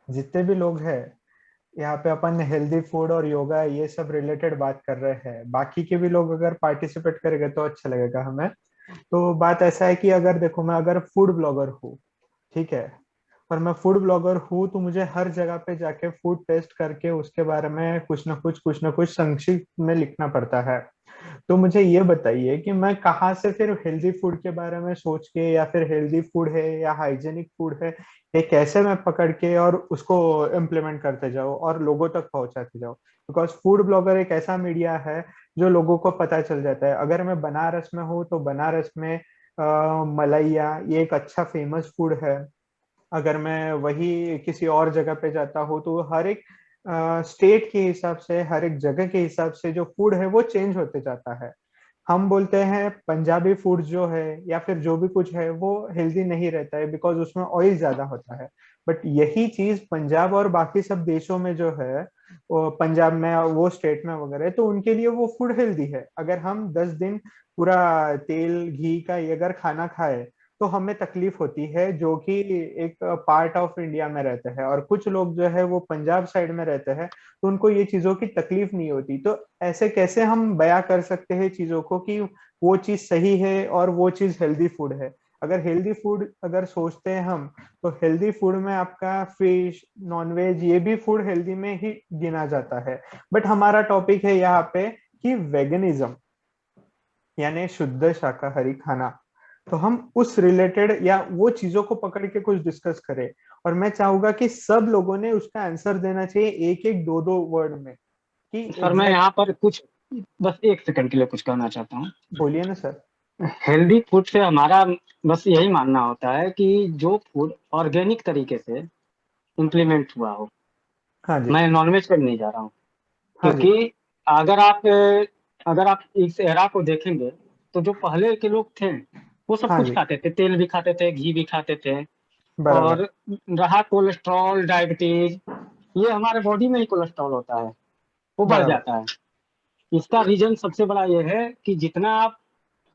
जितने भी लोग हैं यहाँ पे, अपन हेल्दी फूड और योगा ये सब रिलेटेड बात कर रहे हैं। बाकी के भी लोग अगर पार्टिसिपेट करेंगे तो अच्छा लगेगा हमें। तो बात ऐसा है कि अगर देखो, मैं अगर फूड ब्लॉगर हूँ, ठीक है, पर मैं फूड ब्लॉगर हूँ तो मुझे हर जगह पे जाके फूड टेस्ट करके उसके बारे में कुछ ना कुछ संक्षिप्त में लिखना पड़ता है। तो मुझे ये बताइए कि मैं कहाँ से फिर हेल्दी फूड के बारे में सोच के, या फिर हेल्दी फूड है या हाइजेनिक फूड है, ये कैसे मैं पकड़ के और उसको इम्प्लीमेंट करते जाऊँ और लोगों तक पहुंचाते जाऊँ। बिकॉज फूड ब्लॉगर एक ऐसा मीडिया है जो लोगों को पता चल जाता है। अगर मैं बनारस में हूँ तो बनारस में मलैया ये एक अच्छा फेमस फूड है। अगर मैं वही किसी और जगह पे जाता हूँ तो हर एक स्टेट के हिसाब से, हर एक जगह के हिसाब से जो फूड है वो चेंज होते जाता है। हम बोलते हैं पंजाबी फूड जो है या फिर जो भी कुछ है वो हेल्दी नहीं रहता है बिकॉज उसमें ऑयल ज्यादा होता है। बट यही चीज पंजाब और बाकी सब देशों में जो है, वो पंजाब में वो स्टेट में वगैरह, तो उनके लिए वो फूड हेल्दी है। अगर हम 10 दिन पूरा तेल घी का ये अगर खाना खाए तो हमें तकलीफ होती है, जो कि एक पार्ट ऑफ इंडिया में रहते हैं। और कुछ लोग जो है वो पंजाब साइड में रहते हैं तो उनको ये चीजों की तकलीफ नहीं होती। तो ऐसे कैसे हम बयां कर सकते हैं चीजों को कि वो चीज सही है और वो चीज हेल्दी फूड है। अगर हेल्दी फूड अगर सोचते हैं हम, तो हेल्दी फूड में आपका फिश, नॉनवेज, ये भी फूड हेल्दी में ही गिना जाता है। बट हमारा टॉपिक है यहाँ पे कि वेगनिज्म, यानी शुद्ध शाकाहारी खाना। तो हम उस रिलेटेड या वो चीजों को पकड़ के कुछ डिस्कस करें। और मैं चाहूंगा कि सब लोगों ने उसका आंसर देना चाहिए एक एक दो दो वर्ड में, कि सर मैं एग्जैक्ट। यहाँ पर कुछ बस 1 सेकंड के लिए कुछ कहना चाहता हूँ। बोलिए ना सर। हेल्दी फूड से हमारा बस यही मानना होता है कि जो फूड ऑर्गेनिक तरीके से इम्प्लीमेंट हुआ हो। हाँ जी। मैं नॉनवेज पर नहीं जा रहा हूँ, हाँ जी। क्योंकि अगर आप अगर आप इस एरा को देखेंगे तो जो पहले के लोग थे वो सब हाँ कुछ जी। खाते थे, तेल भी खाते थे, घी भी खाते थे। बराबर। और रहा कोलेस्ट्रॉल, डायबिटीज, ये हमारे बॉडी में ही कोलेस्ट्रॉल होता है, वो बढ़ बराबर। जाता है। इसका रीजन सबसे बड़ा ये है कि जितना आप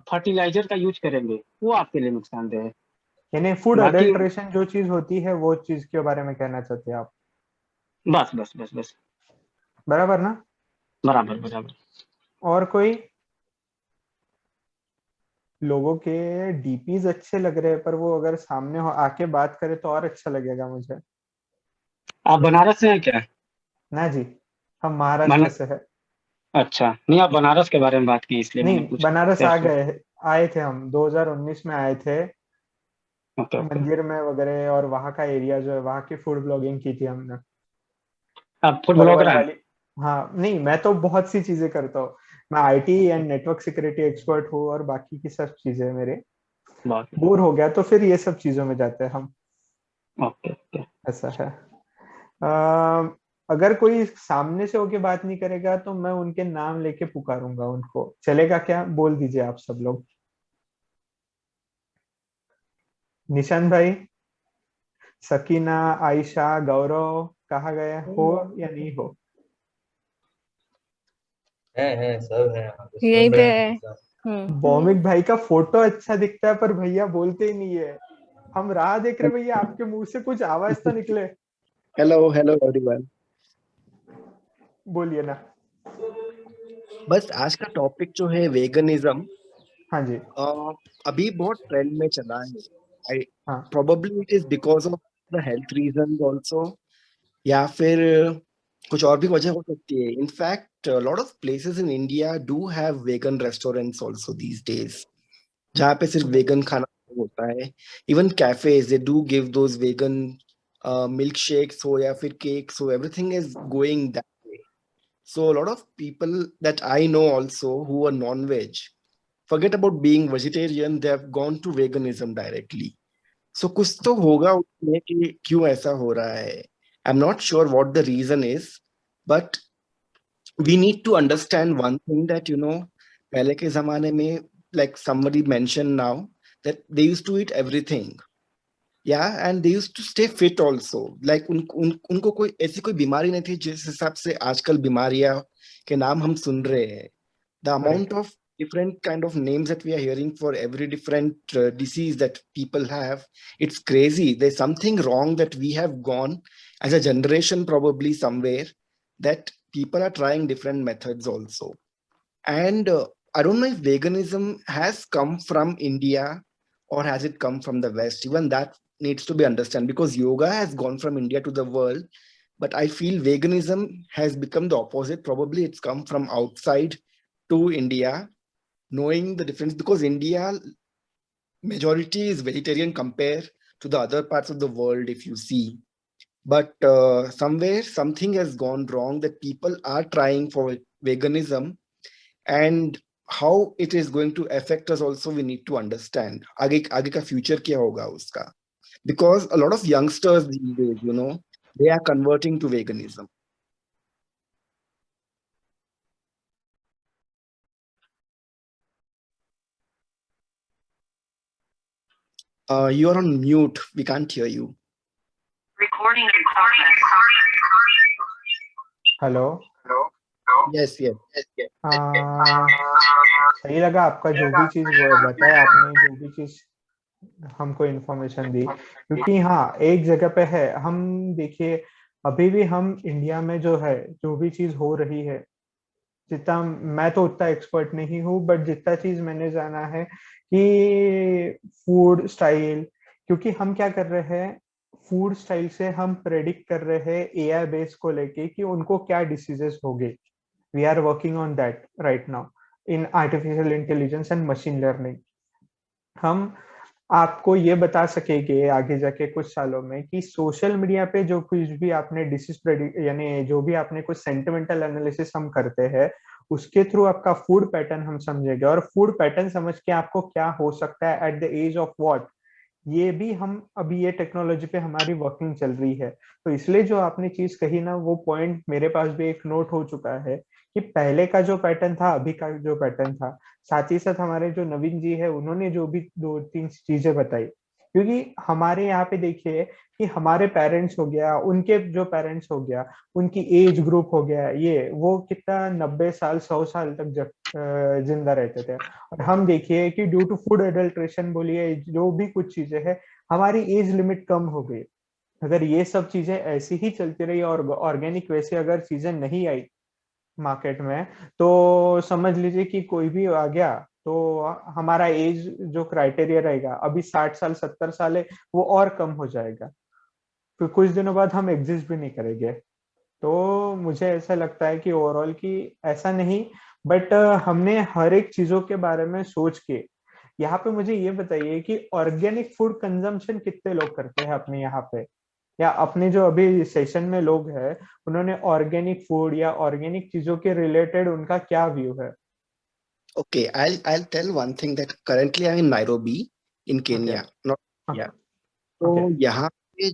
फर्टिलाइजर का यूज करेंगे वो आपके लिए नुकसानदेह है। यानी फूड बाकी अडल्ट्रेशन जो चीज होती है वो चीज के बारे में कहना चाहते हैं आप। बस बस बस बस। बराबर ना। बराबर बराबर। और कोई? लोगों के डीपीज अच्छे लग रहे हैं, पर वो अगर सामने हो आके बात करे तो और अच्छा लगेगा मुझे। आप बनारस से हैं क्या? ना जी, हम महाराष्ट्र बना से है। अच्छा, नहीं आप बनारस के बारे में बात की इसलिए मैंने नहीं, पूछा। बनारस आ दैट्स गए, आए थे हम 2019 में आए थे। Okay okay. मंदिर में वगैरह, और वहाँ का एरिया जो है, वहाँ की फूड ब्लॉगिंग की थी हमने। आप फूड ब्लॉगर परवल हैं? वाली। हाँ, नहीं मैं तो बहुत सी चीजें करता हूँ। मैं IT and network security expert हूँ और बाकी की सब चीजें मेरे। बहुत बोर हो गया तो फिर ये सब चीजों में जाते हैं हम। Okay okay. ऐसा है। अगर कोई सामने से होके बात नहीं करेगा तो मैं उनके नाम लेके पुकारूंगा उनको, चलेगा क्या? बोल दीजिए आप सब लोग। निशांत भाई, सकीना, आयशा, गौरव, कहाँ गए हो या नहीं हो? है सब है, यहाँ पे यही सुन तो रहे हैं है। सब। भौमिक भाई का फोटो अच्छा दिखता है पर भैया बोलते ही नहीं है। हम राह देख रहे भैया, आपके मुंह से कुछ आवाज तो निकले। Hello hello everyone. बोलिए ना। बस आज का टॉपिक जो है वेगनिज्म, हाँ जी। अभी बहुत ट्रेंड में चला है। आई हाँ। Probably it is because of the health reasons also, या फिर कुछ और भी वजह हो सकती है। In fact lot of places in India do have vegan restaurants also these days, जहाँ पे सिर्फ वेगन खाना होता है। Even cafes they do give those vegan milk shakes हो या फिर केक्स हो, everything is going that way. So a lot of people that I know also who are non-veg forget about being vegetarian, they have gone to veganism directly. So कुछ तो होगा उसमें कि क्यों ऐसा हो रहा है. I'm not sure what the reason is, but we need to understand one thing that पहले के जमाने में, like somebody mentioned now, that they used to eat everything. Yeah, and they used to stay fit also. Like उनको कोई ऐसी कोई बीमारी नहीं थी जिस हिसाब से आजकल बीमारियां के नाम हम सुन रहे हैं. The correct. amount of different kind of names that we are hearing for every different disease that people have. It's crazy. There's something wrong that we have gone as a generation, probably somewhere, that people are trying different methods also. And I don't know if veganism has come from India or has it come from the West. Even that needs to be understood, because yoga has gone from India to the world. But I feel veganism has become the opposite. Probably it's come from outside to India, knowing the difference, because India majority is vegetarian compared to the other parts of the world, if you see. But somewhere something has gone wrong, that people are trying for veganism, and how it is going to affect us also we need to understand. आगे का future क्या होगा उसका? Because a lot of youngsters these days, they are converting to veganism. You are on mute. We can't hear you. Recording in progress. Hello. Yes. सही लगा आपका जो भी चीज बताया आपने, जो भी चीज हमको इन्फॉर्मेशन दी, क्योंकि हाँ एक जगह पे है। हम देखिए अभी भी हम इंडिया में जो है, जो भी चीज हो रही है, जितना मैं तो उतना एक्सपर्ट नहीं हूँ, बट जितना चीज मैंने जाना है कि फूड स्टाइल, क्योंकि हम क्या कर रहे हैं, फूड स्टाइल से हम प्रेडिक्ट कर रहे हैं एआई बेस को लेके कि उनको क्या डिसीजेस होंगे। We are working on that right now in artificial intelligence and machine learning. हम आपको ये बता सकेंगे आगे जाके कुछ सालों में कि सोशल मीडिया पे जो कुछ भी आपने डिसीज प्रेडिक्ट, यानी जो भी आपने कुछ सेंटिमेंटल एनालिसिस हम करते हैं, उसके थ्रू आपका फूड पैटर्न हम समझेंगे, और फूड पैटर्न समझ के आपको क्या हो सकता है at the age of what, ये भी हम अभी ये टेक्नोलॉजी पे हमारी वर्किंग चल रही है। तो इसलिए जो आपने चीज कही ना, वो पॉइंट मेरे पास भी एक नोट हो चुका है कि पहले का जो पैटर्न था, अभी का जो पैटर्न था, साथ ही साथ हमारे जो नवीन जी है उन्होंने जो भी दो तीन चीजें बताई, क्योंकि हमारे यहाँ पे देखिए कि हमारे पेरेंट्स हो गया, उनके जो पेरेंट्स हो गया, उनकी एज ग्रुप हो गया, ये वो कितना 90 साल 100 साल तक जिंदा रहते थे। और हम देखिए कि ड्यू टू फूड एडल्ट्रेशन बोलिए, जो भी कुछ चीजें हैं, हमारी एज लिमिट कम हो गई। अगर ये सब चीजें ऐसी ही चलती रही और ऑर्गेनिक वैसे अगर चीजें नहीं आई मार्केट में, तो समझ लीजिए कि कोई भी आ गया तो हमारा एज जो क्राइटेरिया रहेगा अभी 60 साल 70 साल है, वो और कम हो जाएगा, फिर कुछ दिनों बाद हम एग्जिस्ट भी नहीं करेंगे। तो मुझे ऐसा लगता है कि ओवरऑल की ऐसा नहीं, बट हमने हर एक चीजों के बारे में सोच के, यहाँ पे मुझे ये बताइए कि ऑर्गेनिक फूड कंजम्पशन कितने लोग करते हैं अपने यहाँ पे, या अपने जो अभी सेशन में लोग हैं उन्होंने ऑर्गेनिक फूड या ऑर्गेनिक चीजों के रिलेटेड उनका क्या व्यू है? Okay, I'll tell one thing, that currently I'm in Nairobi in Kenya, not India. So यहाँ पे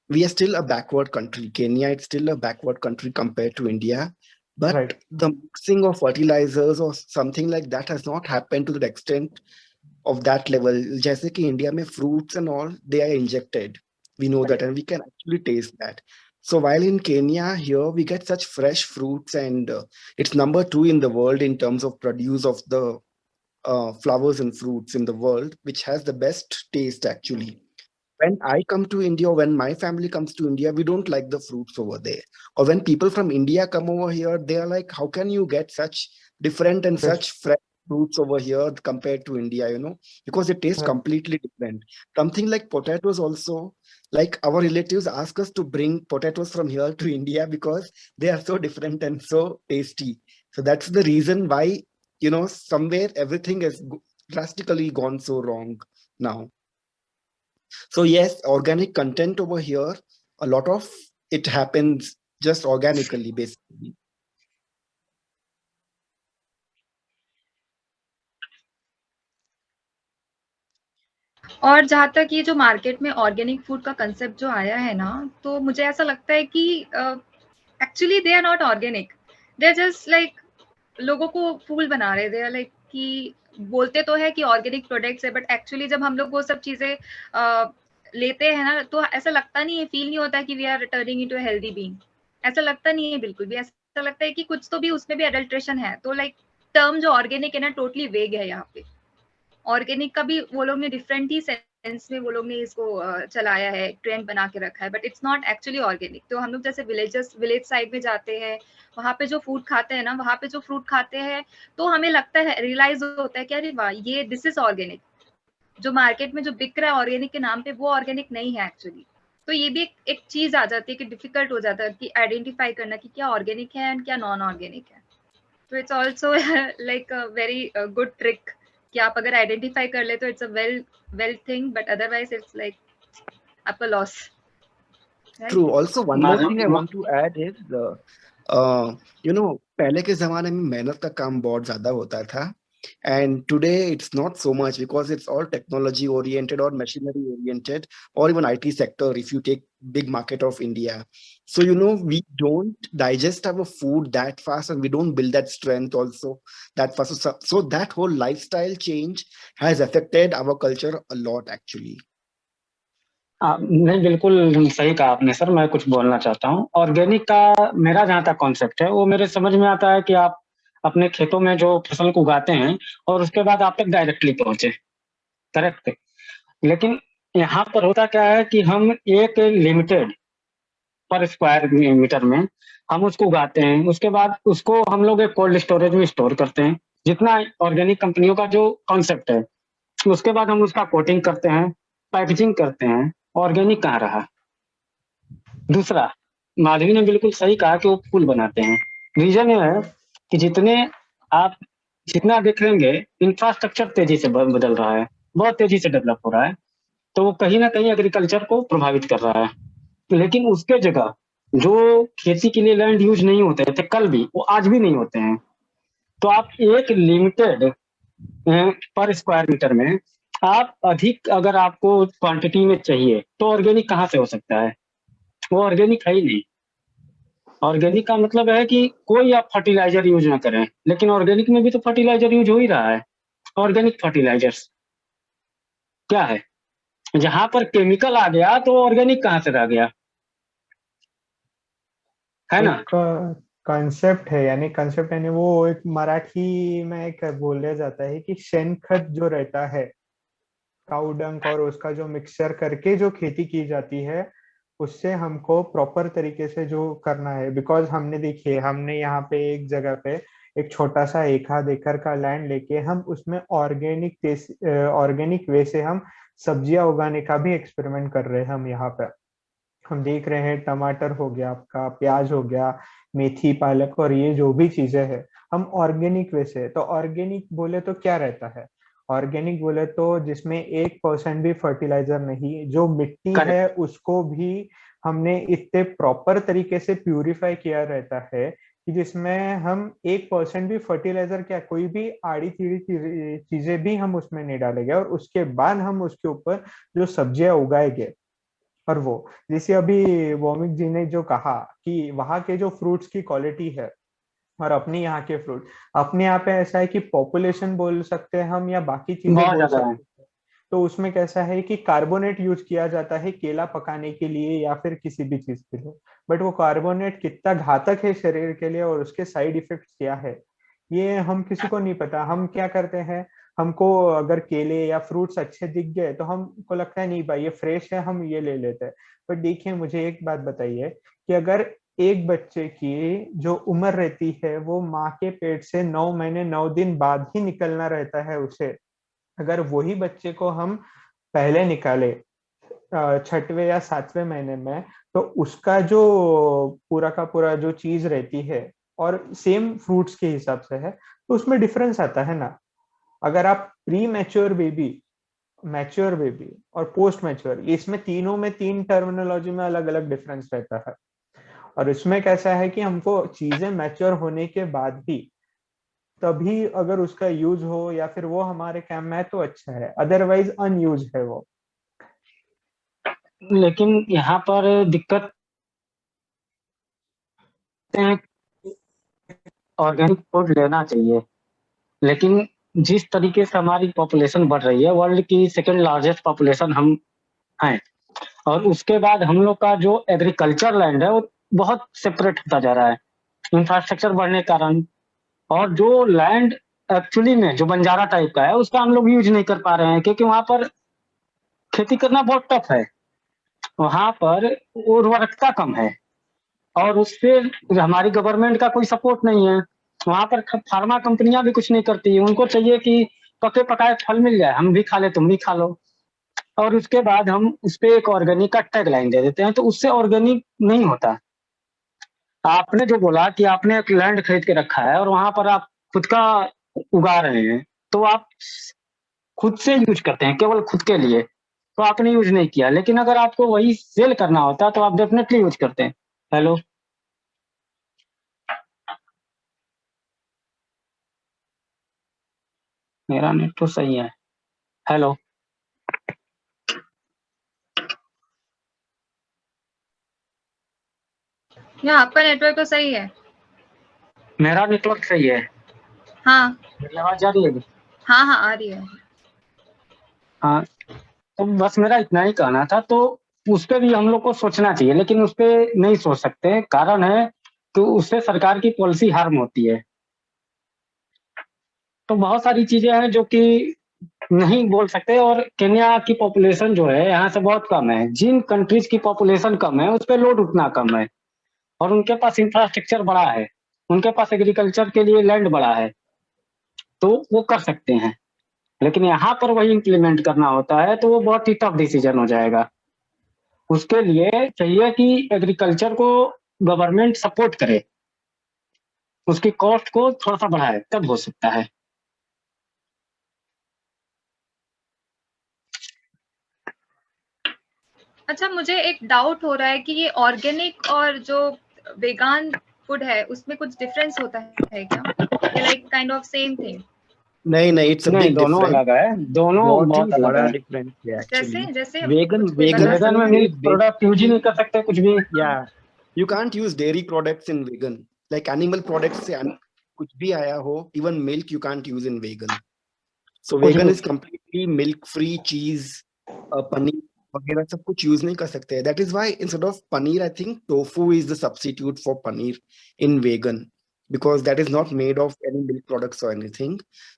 we are still a backward country. Kenya, it's still a backward country compared to India. But Right. the mixing of fertilizers or something like that has not happened to the extent of that level. जैसे कि India में fruits and all, they are injected. We know that, and we can actually taste that. So while in Kenya, here we get such fresh fruits, and it's number 2 in the world in terms of produce of the flowers and fruits in the world, which has the best taste actually. When I come to India, or when my family comes to India, we don't like the fruits over there. Or when people from India come over here, they are like, how can you get such different and such fresh fruits over here compared to India, because it tastes completely different. Something like potatoes also, like our relatives ask us to bring potatoes from here to India because they are so different and so tasty. So that's the reason why, somewhere everything has drastically gone so wrong now. So yes, organic content over here, a lot of it happens just organically, basically. और जहाँ तक ये जो market में organic food का concept जो आया है ना, तो मुझे ऐसा लगता है कि actually they are not organic, they are just like लोगों को फूल बना रहे, दे आर लाइक कि बोलते तो है कि ऑर्गेनिक प्रोडक्ट्स है, बट एक्चुअली जब हम लोग वो सब चीजें लेते हैं ना, तो ऐसा लगता नहीं है, फील नहीं होता कि we are turning into healthy being, ऐसा लगता नहीं है बिल्कुल भी। ऐसा लगता है कि कुछ तो भी उसमें भी एडल्ट्रेशन है। तो लाइक टर्म जो ऑर्गेनिक है ना टोटली वेग है यहाँ पे। ऑर्गेनिक का भी वो लोग ने डिफरेंट ही सेंस में वो लोग ने इसको चलाया है, ट्रेंड बना के रखा है, but it's not actually organic. तो हम लोग जैसे विलेज साइड में जाते हैं, वहाँ पे जो फूड खाते हैं ना, वहाँ पे जो फ्रूट खाते हैं, तो हमें लगता है, रियलाइज होता है कि अरे वाह ये दिस इज ऑर्गेनिक। जो मार्केट में जो बिक रहा है ऑर्गेनिक के नाम पे वो ऑर्गेनिक नहीं है एक्चुअली। तो ये भी एक चीज आ जाती है कि डिफिकल्ट हो जाता है कि आइडेंटिफाई करना कि क्या ऑर्गेनिक है एंड क्या नॉन ऑर्गेनिक है। तो it's also like a very good trick कि आप अगर आइडेंटिफाई कर ले तो it's a well thing, but otherwise it's like आपका loss. True. Also, one more thing I मा- want to add is, पहले के जमाने में मेहनत का काम बहुत ज्यादा होता था, and today it's not so much because it's all technology oriented or machinery oriented or even IT sector. If you take big market of India, so we don't digest our food that fast and we don't build that strength also that fast. So that whole lifestyle change has affected our culture a lot actually. नहीं, बिल्कुल सही कहा आपने sir. मैं कुछ बोलना चाहता हूँ। ऑर्गेनिक का मेरा जहाँ तक कॉन्सेप्ट है वो मेरे समझ में आता है कि आप अपने खेतों में जो फसल को उगाते हैं और उसके बाद आप तक डायरेक्टली पहुंचे, करेक्ट। लेकिन यहाँ पर होता क्या है कि हम एक लिमिटेड पर स्क्वायर मीटर में हम उसको उगाते हैं, उसके बाद उसको हम लोग एक कोल्ड स्टोरेज में स्टोर करते हैं, जितना ऑर्गेनिक कंपनियों का जो कॉन्सेप्ट है। उसके बाद हम उसका कोटिंग करते हैं, पैकेजिंग करते हैं। ऑर्गेनिक कहाँ रहा? दूसरा, माधवी ने बिल्कुल सही कहा कि वो फूल बनाते हैं। रीजन ये है कि जितना देखेंगे इंफ्रास्ट्रक्चर तेजी से बदल रहा है, बहुत तेजी से डेवलप हो रहा है, तो वो कहीं ना कहीं एग्रीकल्चर को प्रभावित कर रहा है। लेकिन उसके जगह जो खेती के लिए लैंड यूज नहीं होते थे कल भी, वो आज भी नहीं होते हैं। तो आप एक लिमिटेड पर स्क्वायर मीटर में आप अधिक अगर आपको क्वांटिटी में चाहिए तो ऑर्गेनिक कहाँ से हो सकता है? वो ऑर्गेनिक है ही नहीं। ऑर्गेनिक का मतलब है कि कोई आप फर्टिलाइजर यूज ना करें, लेकिन ऑर्गेनिक में भी तो फर्टिलाइजर यूज हो ही रहा है। ऑर्गेनिक फर्टिलाइजर्स क्या है? जहां पर केमिकल आ गया तो ऑर्गेनिक कहाँ से रह गया, है ना? एक कंसेप्ट है, यानी वो एक मराठी में एक बोला जाता है कि शेणखत जो रहता है, काऊ डंक और उसका जो मिक्सचर करके जो खेती की जाती है, उससे हमको प्रॉपर तरीके से जो करना है। बिकॉज हमने यहाँ पे एक जगह पे एक छोटा सा 1 आध एकड़ का लैंड लेके हम उसमें ऑर्गेनिक वे से हम सब्जियां उगाने का भी एक्सपेरिमेंट कर रहे हैं। हम यहाँ पे हम देख रहे हैं, टमाटर हो गया, आपका प्याज हो गया, मेथी, पालक और ये जो भी चीजें हैं हम ऑर्गेनिक वे से। तो ऑर्गेनिक बोले तो क्या रहता है? ऑर्गेनिक बोले तो जिसमें 1% भी फर्टिलाइजर नहीं, जो मिट्टी करेक्ट। है उसको भी हमने इतने प्रॉपर तरीके से प्यूरिफाई किया रहता है कि जिसमें हम 1% भी फर्टिलाइजर, क्या कोई भी आड़ी टीड़ी चीजें भी हम उसमें नहीं डालेंगे, और उसके बाद हम उसके ऊपर जो सब्जियां उगाएंगे। और वो जैसे अभी वॉमिक जी ने जो कहा कि वहाँ के जो फ्रूट्स की क्वालिटी है और अपने यहाँ के फ्रूट, अपने यहाँ पे ऐसा है कि पॉपुलेशन बोल सकते हैं हम या बाकी चीजें बहुत बोल ज्यादा है। सकते हैं। तो उसमें कैसा है कि कार्बोनेट यूज किया जाता है केला पकाने के लिए या फिर किसी भी चीज के लिए। बट वो कार्बोनेट कितना घातक है शरीर के लिए और उसके साइड इफेक्ट्स क्या है, ये हम किसी को नहीं पता। हम क्या करते हैं, हमको अगर केले या फ्रूट्स अच्छे दिख गए तो हमको लगता है नहीं भाई ये फ्रेश है, हम ये ले लेते हैं। बट देखिए, मुझे एक बात बताइए कि अगर एक बच्चे की जो उम्र रहती है वो माँ के पेट से 9 महीने 9 दिन बाद ही निकलना रहता है उसे, अगर वही बच्चे को हम पहले निकाले 6वें या 7वें महीने में, तो उसका जो पूरा का पूरा जो चीज रहती है और सेम फ्रूट्स के हिसाब से है, तो उसमें डिफरेंस आता है ना। अगर आप pre mature baby, mature baby और पोस्ट मैच्योर, इसमें तीनों में 3 टर्मिनोलॉजी में अलग अलग डिफरेंस रहता है। और इसमें कैसा है कि हमको चीजें मैच्योर होने के बाद भी तभी अगर उसका यूज हो या फिर वो हमारे काम में है तो अच्छा है, अदरवाइज अनयूज है वो। लेकिन यहाँ पर दिक्कत है, ऑर्गेनिक फूड लेना चाहिए, लेकिन जिस तरीके से हमारी पॉपुलेशन बढ़ रही है, वर्ल्ड की सेकंड लार्जेस्ट पॉपुलेशन हम हैं, और उसके बाद हम लोग का जो एग्रीकल्चर लैंड है वो बहुत सेपरेट होता जा रहा है इंफ्रास्ट्रक्चर बढ़ने के कारण। और जो लैंड एक्चुअली में जो बंजारा टाइप का है उसका हम लोग यूज नहीं कर पा रहे हैं, क्योंकि वहां पर खेती करना बहुत टफ है। वहां पर उर्वरकता कम है और उस पे हमारी गवर्नमेंट का कोई सपोर्ट नहीं है। वहां पर फार्मा कंपनियां भी कुछ नहीं करती, उनको चाहिए कि पके पकाए फल मिल जाए, हम भी खा ले तुम भी खा लो, और उसके बाद हम उस पे एक ऑर्गेनिक का टैग लाइन दे देते हैं, तो उससे ऑर्गेनिक नहीं होता। आपने जो बोला कि आपने एक लैंड खरीद के रखा है और वहां पर आप खुद का उगा रहे हैं, तो आप खुद से यूज करते हैं केवल खुद के लिए, तो आपने यूज नहीं किया। लेकिन अगर आपको वही सेल करना होता तो आप डेफिनेटली यूज करते हैं। हेलो, मेरा नेट तो सही है। हेलो, या आपका नेटवर्क तो सही है। मेरा नेटवर्क सही है। हाँ मेरी आवाज जा रही है? हाँ हाँ आ रही है। हाँ, तो बस मेरा इतना ही कहना था। तो उस पे भी हम लोग को सोचना चाहिए, लेकिन उस पे नहीं सोच सकते। कारण है कि उससे सरकार की पॉलिसी हार्म होती है। तो बहुत सारी चीजें हैं जो कि नहीं बोल सकते। और केन्या की पॉपुलेशन जो है यहाँ से बहुत कम है। जिन कंट्रीज की पॉपुलेशन कम है उस पर लोड उतना कम है, और उनके पास इंफ्रास्ट्रक्चर बड़ा है, उनके पास एग्रीकल्चर के लिए लैंड बड़ा है, तो वो कर सकते हैं। लेकिन यहाँ पर वही इम्प्लीमेंट करना होता है तो वो बहुत ही टफ डिसीजन हो जाएगा। उसके लिए चाहिए कि एग्रीकल्चर को गवर्नमेंट सपोर्ट करे, उसकी कॉस्ट को थोड़ा सा बढ़ाए, तब हो सकता है। अच्छा, मुझे एक डाउट हो रहा है कि ये ऑर्गेनिक और जो वेगान फूड है उसमें कुछ डिफरेंस होता है क्या, ये like kind of same thing? नहीं, इट्स अ नहीं, बिग दोनों डिफरेंस। अलग है, दोनों बहुत ही बहुत अलग बड़ा है। डिफरेंस है जैसे एक्चुअली। जैसे वेगन कुछ कोई वेगन बता वेगन में सकते हैं? मिल्क प्रोडक्ट यूज ही नहीं कर सकते कुछ भी। या you can't use dairy products in vegan, like animal products से कुछ भी आया हो, even milk you can't use in vegan. So कुछ वेगन भी इज कंप्लीटली मिल्क फ्री, चीज पनीर वगैरह सब कुछ यूज नहीं कर सकते। That is why instead of paneer I think tofu is the substitute for paneer in vegan, because that is not made of any milk products or anything.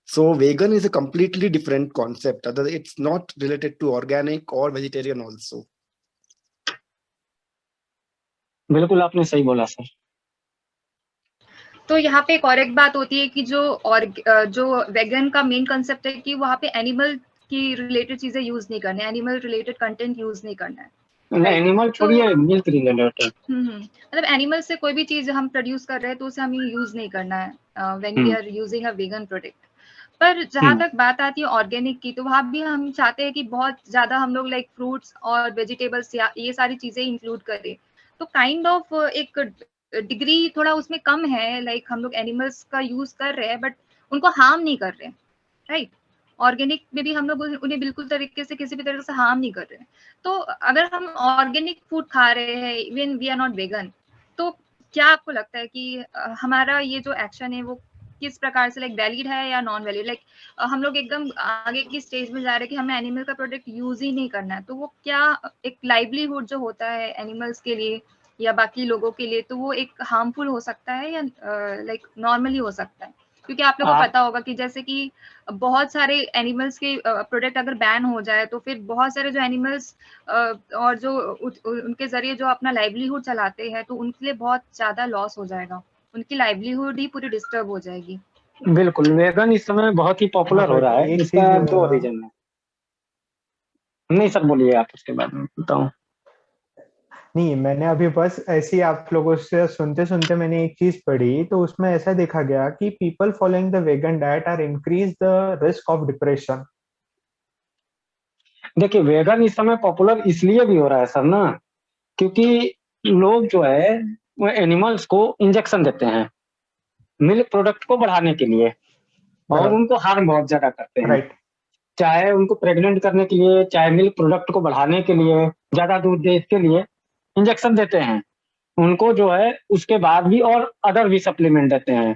So vegan is a completely different concept. It's not related to organic or vegetarian also. बिल्कुल आपने सही बोला sir. तो यहाँ पे एक और एक बात होती है कि जो वेगन का मेन कंसेप्ट है कि वहाँ पे एनिमल की रिलेटेड चीजें यूज नहीं करना है, एनिमल रिलेटेड कंटेंट यूज नहीं करना है। एनिमल तो छोड़िए, मिल्क रिलेटेड। मतलब एनिमल से कोई भी चीज हम प्रोड्यूस कर रहे हैं तो उसे हमें यूज नहीं करना है when we are using a vegan product. पर जहां तक बात आती है ऑर्गेनिक की, तो वहां भी हम चाहते हैं कि बहुत ज्यादा हम लोग लाइक फ्रूट्स और वेजिटेबल्स या ये सारी चीजें इंक्लूड करें। तो काइंड ऑफ एक डिग्री थोड़ा उसमें कम है, लाइक हम लोग एनिमल्स का यूज कर रहे हैं बट उनको हार्म नहीं कर रहे, राइट? ऑर्गेनिक में भी हम लोग उन्हें बिल्कुल तरीके से किसी भी तरह से हार्म नहीं कर रहे हैं। तो अगर हम ऑर्गेनिक फूड खा रहे हैं even we are not vegan, तो क्या आपको लगता है कि हमारा ये जो एक्शन है वो किस प्रकार से लाइक वैलिड है या नॉन वैलिड? लाइक हम लोग एकदम आगे की स्टेज में जा रहे हैं कि हमें एनिमल का प्रोडक्ट यूज ही नहीं करना है, तो वो क्या एक लाइवलीहुड जो होता है एनिमल्स के लिए या बाकी लोगों के लिए, तो वो एक हार्मफुल हो सकता है या लाइक नॉर्मली हो सकता है? क्योंकि आप लोगों को पता होगा कि जैसे कि बहुत सारे एनिमल्स के प्रोडक्ट अगर बैन हो जाए तो फिर बहुत सारे जो एनिमल्स और जो उनके जरिए जो अपना लाइवलीहुड चलाते हैं तो उनके लिए बहुत ज्यादा लॉस हो जाएगा, उनकी लाइवलीहुड ही पूरी डिस्टर्ब हो जाएगी। बिल्कुल, वेगन इस समय बहुत ही पॉपुलर हो रहा है। एक इसका चीज 2 रीजन है। नहीं सर, बोलिए आप, उसके बाद में बताऊं। नहीं, मैंने अभी बस ऐसे ही आप लोगों से सुनते सुनते मैंने एक चीज पढ़ी, तो उसमें ऐसा देखा गया कि people following the vegan diet are increase the risk of depression. देखिए, वेगन इस समय पॉपुलर इसलिए भी हो रहा है सर ना, क्योंकि लोग जो है वो एनिमल्स को इंजेक्शन देते हैं मिल्क प्रोडक्ट को बढ़ाने के लिए, और उनको हार्म बहुत ज्यादा करते हैं। राइट। चाहे उनको प्रेग्नेंट करने के लिए, चाहे मिल्क प्रोडक्ट को बढ़ाने के लिए, ज्यादा दूध दे इसके लिए इंजेक्शन देते हैं उनको जो है। उसके बाद भी और अदर भी सप्लीमेंट देते हैं,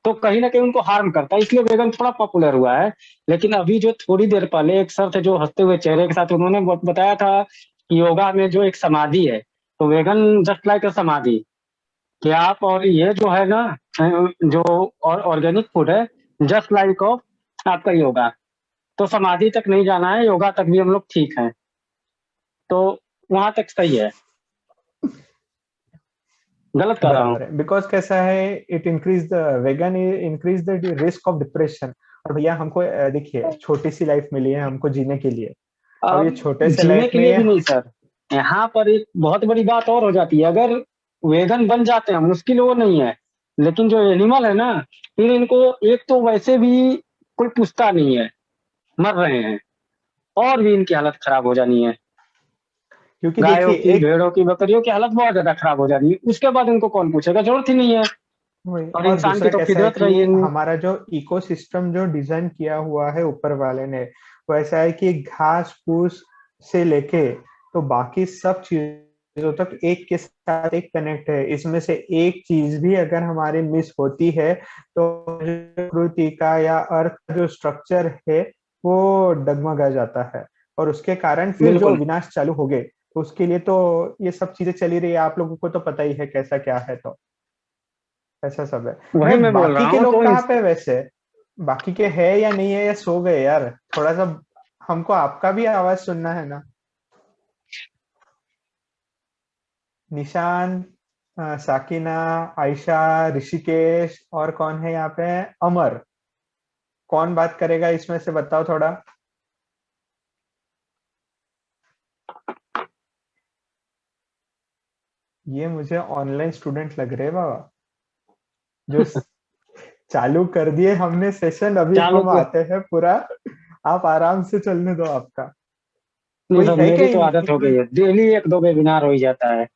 तो कहीं ना कहीं उनको हार्म करता है। इसलिए वेगन थोड़ा पॉपुलर हुआ है। लेकिन अभी जो थोड़ी देर पहले एक सर थे जो हंसते हुए चेहरे के साथ, उन्होंने बताया था कि योगा में जो एक समाधि है, तो वेगन जस्ट लाइक अ समाधि, कि आप, और ये जो है ना जो ऑर्गेनिक फूड है, जस्ट लाइक ऑफ आपका योगा, तो समाधि तक नहीं जाना है, योगा तक भी हम लोग ठीक हैं, तो वहां तक सही है। गलत कर रहा हूँ? बराबर है, बिकॉज कैसा है, it increase the vegan increase the risk of depression. और भैया हमको देखिए, छोटी सी लाइफ मिली है हमको जीने के लिए। अब ये अब छोटे से जीने लाइफ के में लिए ये भी नहीं सर, यहाँ पर एक बहुत बड़ी बात और हो जाती है। अगर वेगन बन जाते हैं, मुश्किल वो नहीं है, लेकिन जो एनिमल है ना, फिर इनको एक तो वैसे भी कोई पूछता नहीं है, मर रहे हैं, और भी इनकी हालत खराब हो जानी है। क्योंकि गायों देखिए की, एक भेड़ों की, बकरियों की हालत बहुत ज्यादा खराब हो जानी है, उसके बाद इनको कौन पूछेगा, जरूरत ही नहीं है। और और इंसान की दूसरा तो कैसा है फितरत रही कि है। हमारा जो इकोसिस्टम जो डिजाइन किया हुआ है ऊपर वाले ने, वो ऐसा है कि घास फूस से लेके तो बाकी सब चीजों तक एक के साथ एक कनेक्ट है। इसमें से एक चीज भी अगर हमारी मिस होती है तो प्रकृति का या अर्थ का जो स्ट्रक्चर है वो डगमगा जाता है, और उसके कारण फिर जो बिल्कुल विनाश चालू हो गए, तो उसके लिए तो ये सब चीजें चली रही है, आप लोगों को तो पता ही है कैसा क्या है। तो ऐसा सब है। वही मैं मैं बोल बाकी रहा के हूँ, लोग तो कहाँ पे वैसे, बाकी के है या नहीं है, या सो गए यार? थोड़ा सा हमको आपका भी आवाज सुनना है ना। निशान, साकिना, आयशा, ऋषिकेश, और कौन है यहाँ पे? अमर। कौन बात करेगा इसमें से, बताओ थोड़ा। ये मुझे ऑनलाइन स्टूडेंट लग रहे हैं बाबा, जो चालू कर दिए हमने सेशन, अभी चालू हम को आते हैं पूरा। आप आराम से चलने दो आपका। नहीं कोई सर, है क्या मेरी तो आदत हो इनमें? गई है, डेली एक दो वेबिनार हो ही जाता है।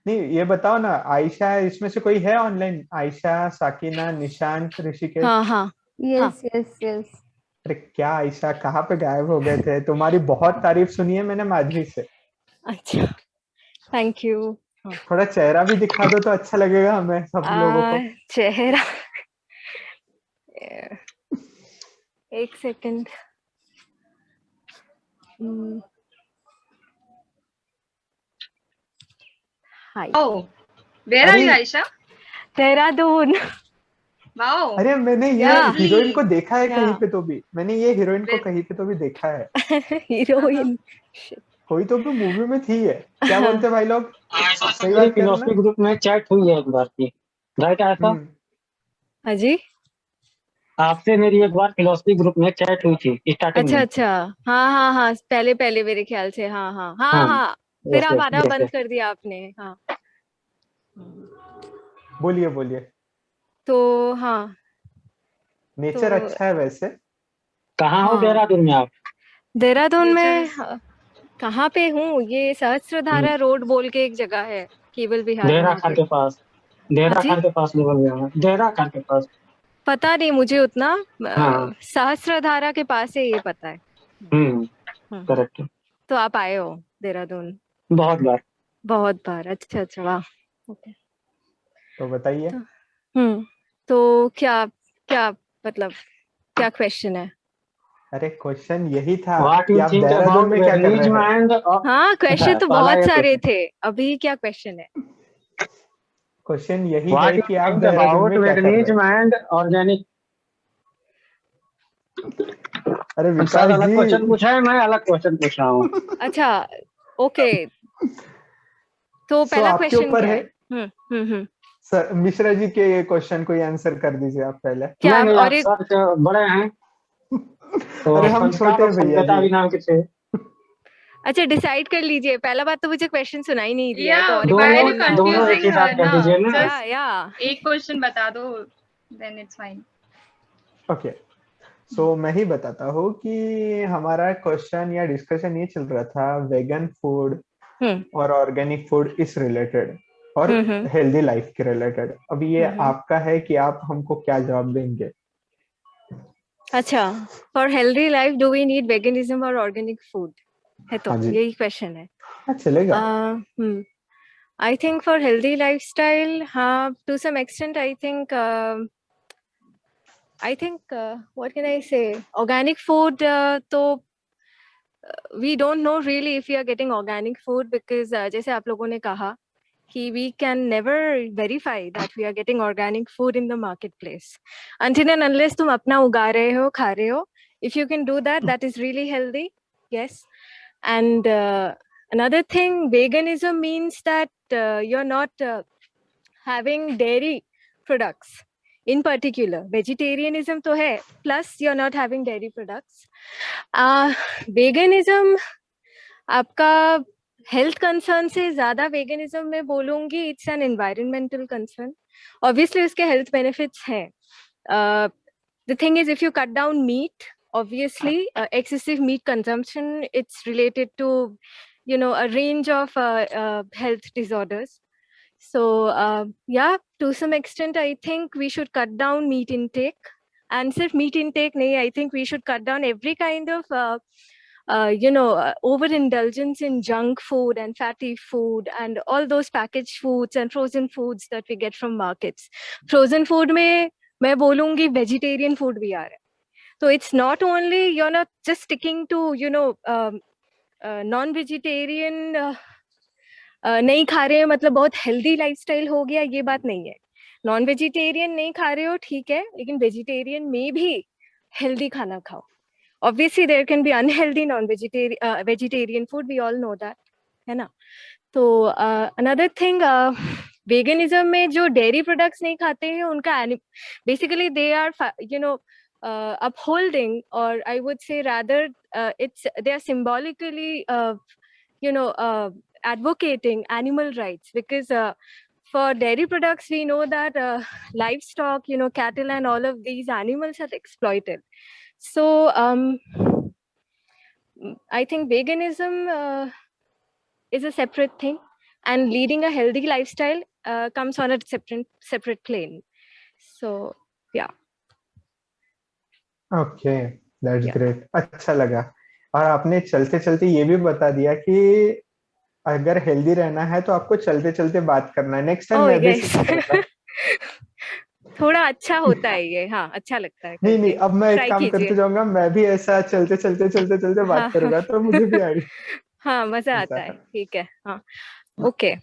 नहीं, ये बताओ ना, आयशा इसमें से कोई है ऑनलाइन? आयशा, साकिना, निशांत, ऋषिकेश। हाँ हाँ हाँ यस यस यस। अरे क्या आयशा, कहाँ पे गायब हो गए थे? तुम्हारी बहुत तारीफ सुनी है मैंने माधवी से। अच्छा, थैंक यू। थोड़ा चेहरा भी दिखा दो तो अच्छा लगेगा हमें सब लोगों को। चेहरा, एक second. Hi, Oh, where are अरे you, Aisha? देहरादून। Wow, अरे मैंने ये या हीरोइन को lovely. देखा है कहीं या पे तो भी, मैंने ये हीरोइन को Where? कहीं पे तो भी देखा है। हीरोइन। कोई तो भी मूवी में थी है। क्या बोलते हैं भाई लोग, सही मेरी बात कर रहे ना? फिलोसफी ग्रुप में चैट हुई है एक बार की, राइट आया? हाँ जी, आपसे मेरी एक बार फिलोसफी ग्रुप में चैट हुई थी स्टार्टिंग अच्छा में। अच्छा, हाँ हाँ हाँ, पहले पहले मेरे ख्याल से, हाँ हाँ हाँ हाँ, हाँ। फिर यस आप यस आना यस बंद यस। कर दिया आपने, हाँ। बोलिए बोलिए। तो हाँ, नेचर तो अच्छा है वैसे। कहाँ हो हाँ, देहरादून में आप? देहरादून Nature में is. कहाँ पे हूँ? ये सहस्त्रधारा रोड बोल के एक जगह है, केवल विहार, देहरा वहां खान पे। के पास, हाँ देहरा जी, खान के पास निकल गया मैं, देहरा खान के पास। पता नहीं मुझे उतना। हाँ, सहस्त्रधारा के पास है, ये पता है। हम्म। करेक्ट। तो आप आए हो देहरादून बहुत बार। बहुत बार? अच्छा अच्छा, वाह। ओके। तो बताइए। तो तो क्या क्या मतलब, क्या क्वेश्चन है? अरे क्वेश्चन यही था व्हाट कि यू आप थिंक देहरादून अबाउट में क्या कर वेगनीज रहे हैं। एंड? हाँ, क्वेश्चन अच्छा, तो पहला बहुत ये सारे क्वेश्चन, थे, अभी क्या क्वेश्चन है? क्वेश्चन यही है व्हाट यू कि आप थिंक देहरादून अबाउट में क्या कर वेगनीज रहे हैं। And organic? अरे सर विकास अलग जी। क्वेश्चन पूछा है, मैं अलग क्वेश्चन पूछ रहा हूँ। अच्छा, ओके। तो सो पहला आपके क्वेश्चन ऊपर क्या है। है? हम्म। सर मिश्रा जी के क्वेश्चन को आंसर कर दीजिए आप पहले। क्या? नहीं नहीं, और आप एक, सर से बड़े हैं, तो अरे हम संस्कार छोटे और हैं भैया सभ्यता जी। भी नाम के थे। अच्छा डिसाइड कर लीजिए। पहला बात तो मुझे क्वेश्चन सुनाई नहीं दिया है, तो Yeah, और एक why बार are दोनों you बोलना दोनों होगा। एक ही confusing साथ her कर दीजिए ना? ना। Just या एक क्वेश्चन बता दो, then it's fine. ओके, सो मैं ही बताता हूँ कि हमारा क्वेश्चन या डिस्कशन ये चल रहा था वेगन फूड हम्म और ऑर्गेनिक फूड इस रिलेटेड, और हम्म हेल्दी लाइफ के रिलेटेड। अब ये हम्म। आपका है कि आप हमको क्या जवाब देंगे। अच्छा, for healthy life do we need veganism और ऑर्गेनिक फूड, है तो हाँ जी, यही क्वेश्चन है। हाँ चलेगा। I think for healthy lifestyle, हाँ, to some extent I think what can I say, organic food, तो we don't know really if we are getting organic food because जैसे आप लोगों ने कहा we can never verify that we are getting organic food in the marketplace until and unless tum apna uga rahe ho, kha rahe ho. If you can do that, that is really healthy. Yes. And another thing, veganism means that you're not having dairy products in particular. Vegetarianism to hai, plus you're not having dairy products. Veganism आपका health concern से ज्यादा veganism में बोलूंगी it's an environmental concern. Obviously उसके health benefits हैं. The thing is if you cut down meat, obviously excessive meat consumption, it's related to a range of health disorders. So yeah, to some extent I think we should cut down meat intake. And sirf meat intake nahi, I think we should cut down every kind of overindulgence in junk food and fatty food and all those packaged foods and frozen foods that we get from markets. Frozen food में मैं बोलूँगी vegetarian food भी आ रहा है. So it's not only you're not just sticking to non-vegetarian नहीं खा रहे हैं मतलब बहुत healthy lifestyle हो गया, ये बात नहीं है. Non-vegetarian नहीं खा रहे हो ठीक है, लेकिन vegetarian में भी healthy खाना खाओ. Obviously there can be unhealthy non-vegetarian vegetarian food, we all know that, है ना. तो another thing, veganism में जो dairy products नहीं खाते हैं उनका basically they are upholding, or I would say rather they are symbolically advocating animal rights, because for dairy products we know that livestock, cattle and all of these animals are exploited. So I think veganism is a separate thing, and leading a healthy lifestyle comes on a separate plane. So yeah. Okay, that's Yeah. Great. अच्छा लगा. और आपने चलते चलते ये भी बता दिया कि अगर हेल्दी रहना है तो आपको चलते चलते बात करना है. नेक्स्ट टाइम Oh मैं भी yes. सिखाऊंगा. थोड़ा अच्छा होता है ये. हाँ, अच्छा लगता है नहीं नहीं, करके. अब मैं एक Try काम कीजिए. करते जाऊंगा, मैं भी ऐसा चलते चलते चलते चलते हाँ, बात करूंगा तो मुझे भी आएगी. हाँ, मजा आता ऐसा है. है. ठीक है. हाँ, ओके.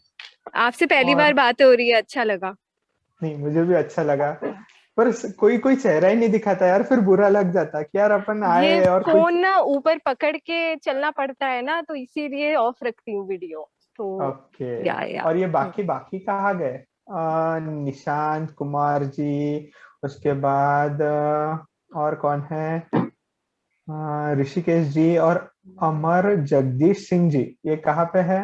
आपसे पहली और बार बात हो रही है, अच्छा लगा. नहीं, मुझे भी अच्छा लगा. पर कोई कोई चेहरा ही नहीं दिखाता यार, फिर बुरा लग जाता कि यार अपन ये आए और कोई. फोन ना ऊपर पकड़ के चलना पड़ता है ना, तो इसीलिए ऑफ रखती हूँ वीडियो. तो ओके. या और ये बाकी कहाँ गए? निशांत कुमार जी, उसके बाद और कौन है? ऋषिकेश जी और अमर जगदीश सिंह जी, ये कहाँ पे है?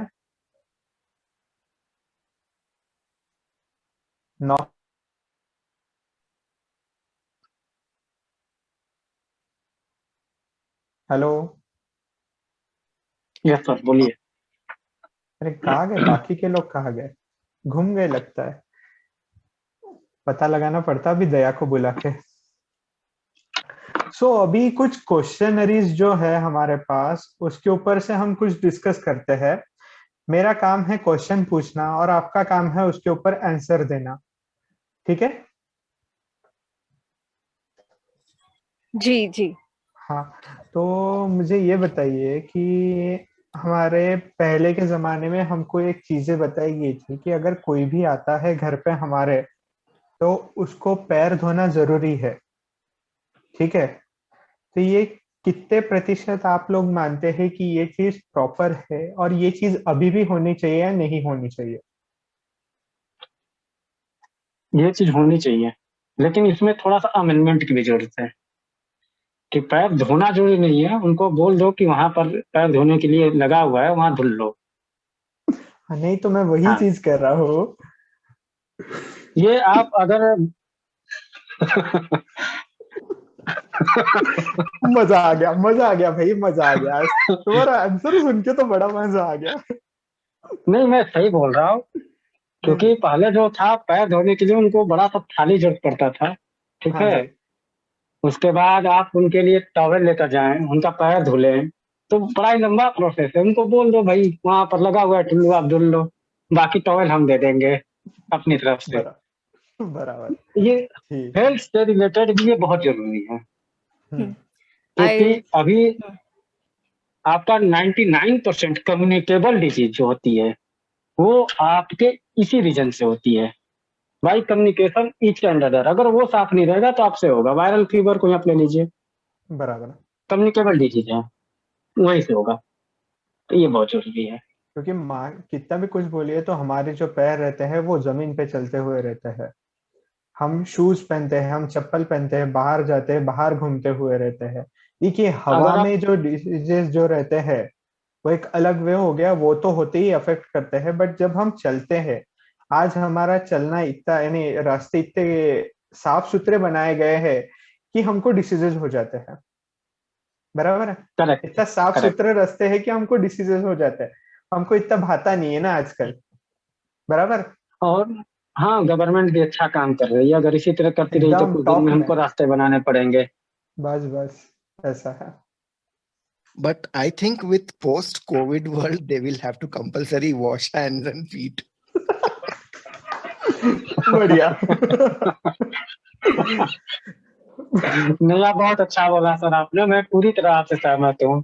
नौ. हेलो. यस सर, बोलिए. अरे कहाँ गए बाकी के लोग? कहाँ गए? घूम गए लगता है. पता लगाना पड़ता अभी दया को बुला के. सो अभी कुछ क्वेश्चनरीज जो है हमारे पास, उसके ऊपर से हम कुछ डिस्कस करते हैं. मेरा काम है क्वेश्चन पूछना और आपका काम है उसके ऊपर आंसर देना. ठीक है? जी जी. हाँ. तो मुझे ये बताइए कि हमारे पहले के जमाने में हमको एक चीजें बताई गई थी कि अगर कोई भी आता है घर पे हमारे, तो उसको पैर धोना जरूरी है. ठीक है? तो ये कितने प्रतिशत आप लोग मानते हैं कि ये चीज प्रॉपर है और ये चीज अभी भी होनी चाहिए या नहीं होनी चाहिए? ये चीज होनी चाहिए, लेकिन इसमें थोड़ा सा अमेंडमेंट की भी जरूरत है कि पैर धोना जरूरी नहीं है. उनको बोल दो कि वहां पर पैर धोने के लिए लगा हुआ है, वहां धुल लो. नहीं तो मैं वही हाँ. चीज कर रहा हूँ. ये आप अगर मजा आ गया भाई, मजा आ गया. तुम्हारा आंसर सुन के तो बड़ा मजा आ गया. नहीं, मैं सही बोल रहा हूँ, क्योंकि पहले जो था पैर धोने के लिए उनको बड़ा सा थाली जरूरत पड़ता था. ठीक हाँ है? जी. उसके बाद आप उनके लिए टॉवेल लेकर जाएं, उनका पैर धुलें, तो बड़ा ही लंबा प्रोसेस है. उनको बोल दो भाई वहां पर लगा हुआ है टुल्लू, आप धुल लो, बाकी टॉवेल हम दे देंगे अपनी तरफ से. बराबर. ये ठीक. हेल्थ से रिलेटेड भी ये बहुत जरूरी है, क्योंकि I अभी आपका 99% कम्युनिकेबल डिजीज जो होती है वो आपके इसी रीजन से होती है। भाई कम्युनिकेशन ईच एंड अदर, अगर वो साफ नहीं रहेगा तो आपसे होगा। वायरल फीवर को आप ले लीजिए, बराबर। कम्युनिकेबल डिजीज है, वहीं से होगा। तो ये बहुत जरूरी है। क्योंकि माँ कितना भी कुछ बोलिए तो हमारे जो पैर रहते हैं वो जमीन पे चलते हुए रहते हैं। हम शूज पहनते हैं, हम चप्पल पहनते हैं, बाहर जाते हैं, बाहर घूमते हुए रहते हैं। देखिए हवा अगर आप में जो डिसीजेस जो रहते हैं वो एक अलग वे हो गया, वो तो होते ही अफेक्ट करते हैं। बट जब हम चलते हैं, आज हमारा चलना इतना यानी रास्ते इतने साफ सुथरे बनाए गए हैं कि हमको डिसीजेज हो जाते हैं। बराबर है। करेक्ट इतना साफ करेक्ट। सुथरे रास्ते हैं कि हमको डिसीजेज हो जाते हैं। हमको इतना भाता नहीं है ना आजकल। बराबर। और हाँ, गवर्नमेंट भी अच्छा काम कर रही है। अगर इसी तरह करती रही तो एकदम कुछ दिन टॉप में में। हमको रास्ते बनाने पड़ेंगे। बस बस ऐसा है। But I think with post-COVID world, they will have to compulsory wash hands and feet. बढ़िया। नहीं, आप बहुत अच्छा बोला सर आपने, मैं पूरी तरह आपसे सहमत हूँ।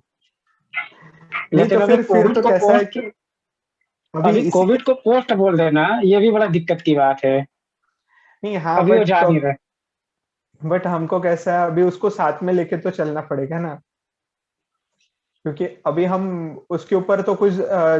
नहीं लेकिन तो अभी फिर कोविड तो को कैसा है पोस्ट कि अभी अभी इसी कोविड को पोस्ट बोल देना, ये भी बड़ा दिक्कत की बात है। नहीं हाँ अभी वो जा नहीं रहे। बट हमको कैसा है, अभी उसको साथ में लेके तो चलना पड़ेगा ना। क्योंकि अभी हम उसके ऊपर तो कुछ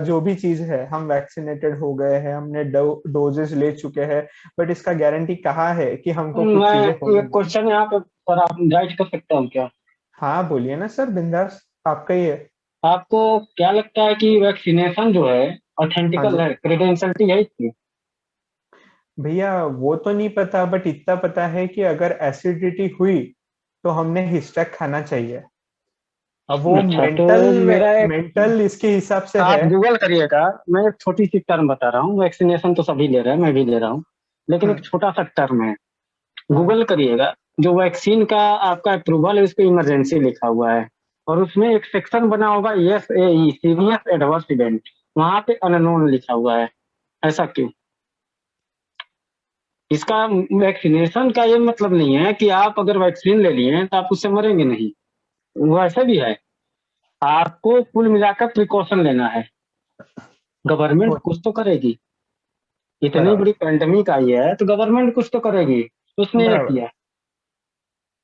जो भी चीज है, हम वैक्सीनेटेड हो गए हैं, हमने डोजेस ले चुके हैं। बट इसका गारंटी कहाँ है कि हमको कुछ चीजें मैं होने एक नहीं। क्वेश्चन यहाँ पे पर आप गाइड कर सकता हूँ क्या? हाँ बोलिए ना सर, बिंदास आपका ही है। आपको क्या लगता है कि वैक्सीनेशन जो है हाँ ऑथेंटिकल जी है, क्रेडेंशियलिटी है इसकी? भैया, वो तो नहीं पता बट इतना पता है कि अगर एसिडिटी हुई तो हमने हिस्टेक खाना चाहिए। अब वो अच्छा, तो मेंटल मेरा एक, मेंटल इसके हिसाब से आप है। गूगल करिएगा। मैं एक छोटी सी टर्म बता रहा हूँ, वैक्सीनेशन तो सभी ले रहे हैं, मैं भी ले रहा हूँ, लेकिन एक हम्म। छोटा सा टर्म है। हाँ गूगल करिएगा, जो वैक्सीन का आपका अप्रूवल है उस पर इमरजेंसी लिखा हुआ है, और उसमें एक सेक्शन बना होगा S A E, serious adverse event, वहां पे अननोन लिखा हुआ है। ऐसा क्यों? इसका वैक्सीनेशन का ये मतलब नहीं है कि आप अगर वैक्सीन ले लिए हैं तो आप उससे मरेंगे नहीं। वो ऐसा भी है, आपको कुल मिलाकर प्रिकॉशन लेना है। गवर्नमेंट वो कुछ तो करेगी, इतनी बराबर बड़ी पैंडेमिक आई है तो गवर्नमेंट कुछ तो करेगी, उसने ये बराबर। किया।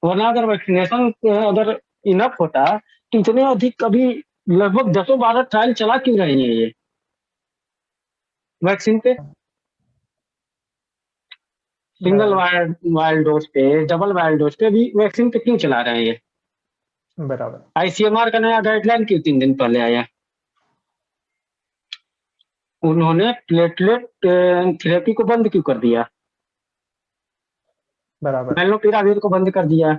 वरना अगर वैक्सीनेशन अगर इनफ होता तो इतने अधिक कभी लगभग 10-12 ट्रायल चला क्यों रही है ये वैक्सीन पे? सिंगल बराबर वायल डोज पे, डबल वायल डोज पे भी वैक्सीन पे क्यों चला रहे हैं ये? बराबर आईसीएमआर का नया गाइडलाइन क्यों 3 दिन पहले आया? उन्होंने प्लेटलेट थेरेपी को बंद क्यों कर दिया? बराबर। मेलनोपिराविर को बंद कर दिया।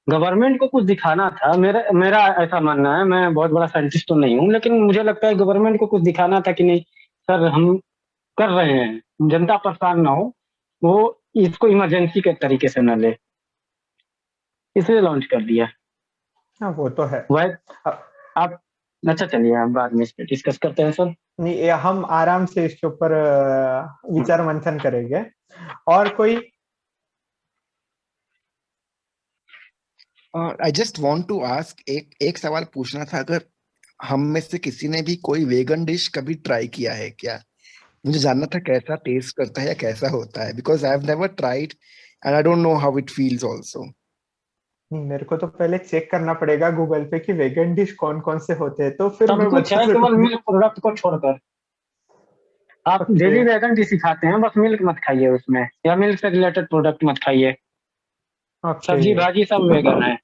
गवर्नमेंट को कुछ दिखाना था, मेरा मेरा ऐसा मानना है। मैं बहुत बड़ा साइंटिस्ट तो नहीं हूँ, लेकिन मुझे लगता है गवर्नमेंट को कुछ दिखाना था कि नहीं सर, हम कर रहे हैं, जनता परेशान ना हो, वो इसको इमरजेंसी के तरीके से न ले, इसलिए लॉन्च कर दिया। हाँ वो तो है। वह अब आप, अच्छा चलिए हम बाद में इस पे डिस्कस करते हैं सर। नहीं, ये हम आराम से इसके ऊपर विचार मंथन करेंगे। और कोई I just want to ask, एक सवाल पूछना था, अगर हम में से किसी ने भी कोई वेगन डिश कभी ट्राई किया है क्या? मुझे जानना था कैसा टेस्ट करता है या कैसा होता है, because I have never tried and I don't know how it feels also. नहीं, मेरे को तो पहले चेक करना पड़ेगा गूगल पे कि वेगन डिश कौन कौन से होते हैं, तो फिर सब मैं कुछ बता है केवल सकूंगा। मिल्क प्रोडक्ट को छोड़कर। आप ओके। डेली वेगन डिश खाते हैं, बस मिल्क मत खाइए उसमें, या मिल्क से रिलेटेड प्रोडक्ट मत खाइए। ओके। सब्जी भाजी सब वेगन है,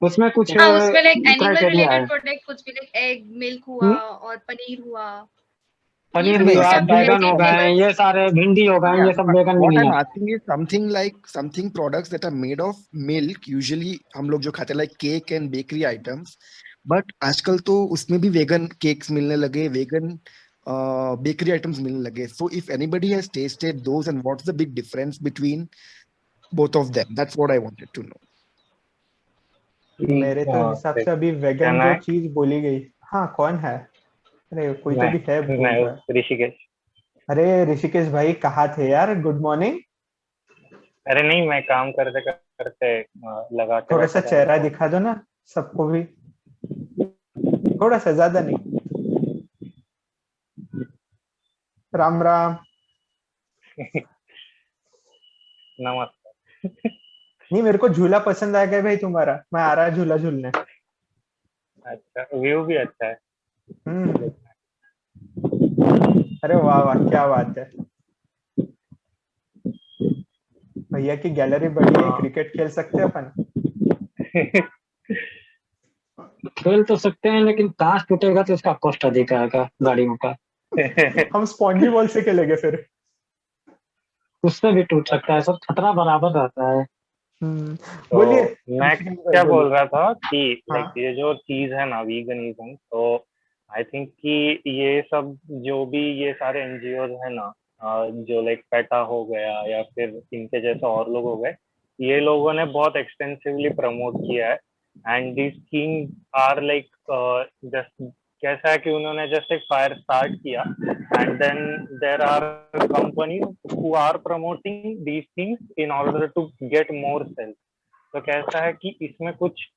उसमें कुछ हाँ, उसमें लाइक एनिमल क्राइटेरिया रिलेटेड है। प्रोडक्ट कुछ भी, लाइक एग मिल्क हुआ हम्म, और पनीर हुआ, ये पनीर भी सब नहीं, हुआ, सब something बैगन like हो प्रोटीन गए, फ्लेवर्स। ये सारे भिंडी हो गए, yeah, ये सब वेगन में what नहीं I'm आते। asking is something like something products that are made of milk, usually हम लोग जो खाते हैं like cake and bakery items, but आजकल तो उसमें भी vegan cakes मिलने लगे, vegan bakery items मिलने लगे. So if anybody has tasted those and what's the big difference between both of them? That's what I wanted to know. मेरे तो हिसाब से अभी वेगन कहना जो है, चीज बोली गई। हाँ कौन है? अरे कोई तो मैं भी है मैं बोल हूँ रहा है। ऋषिकेश। अरे ऋषिकेश भाई कहाँ थे यार, गुड मॉर्निंग। अरे नहीं, मैं काम करते करते लगा के थोड़ा सा बैठा था चेहरा तो। दिखा दो ना सबको भी, थोड़ा सा, ज्यादा नहीं। राम राम। नमस्कार। नहीं, मेरे को झूला पसंद आ गया भाई तुम्हारा, मैं आ रहा झूला झूलने। अच्छा, व्यू भी अच्छा है। हम्म। अरे वाह वाह, क्या बात है। भैया की गैलरी बड़ी है, हाँ। क्रिकेट खेल सकते हैं अपन। खेल तो सकते हैं, लेकिन कांच टूटेगा तो उसका कॉस्ट अधिक आएगा गाड़ियों का। हम स्पॉन्जी बॉल से खेलेंगे फिर। उससे भी टूट सकता है, सब खतरा बराबर रहता है। बोलिए। तो मैं भाई क्या बोलिए। बोल रहा था कि लाइक हाँ। ये जो चीज है ना वीगनिज्म, तो आई थिंक कि ये सब जो भी ये सारे एनजीओज है ना, जो लाइक पेटा हो गया या फिर इनके जैसे और लोग हो गए, ये लोगों ने बहुत एक्सटेंसिवली प्रमोट किया है। And this thing are like just, कैसा है कि उन्होंने जस्ट एक फायर स्टार्ट किया and then there are companies who are promoting these things in order to get more sales. तो कैसा है कि इसमें कुछ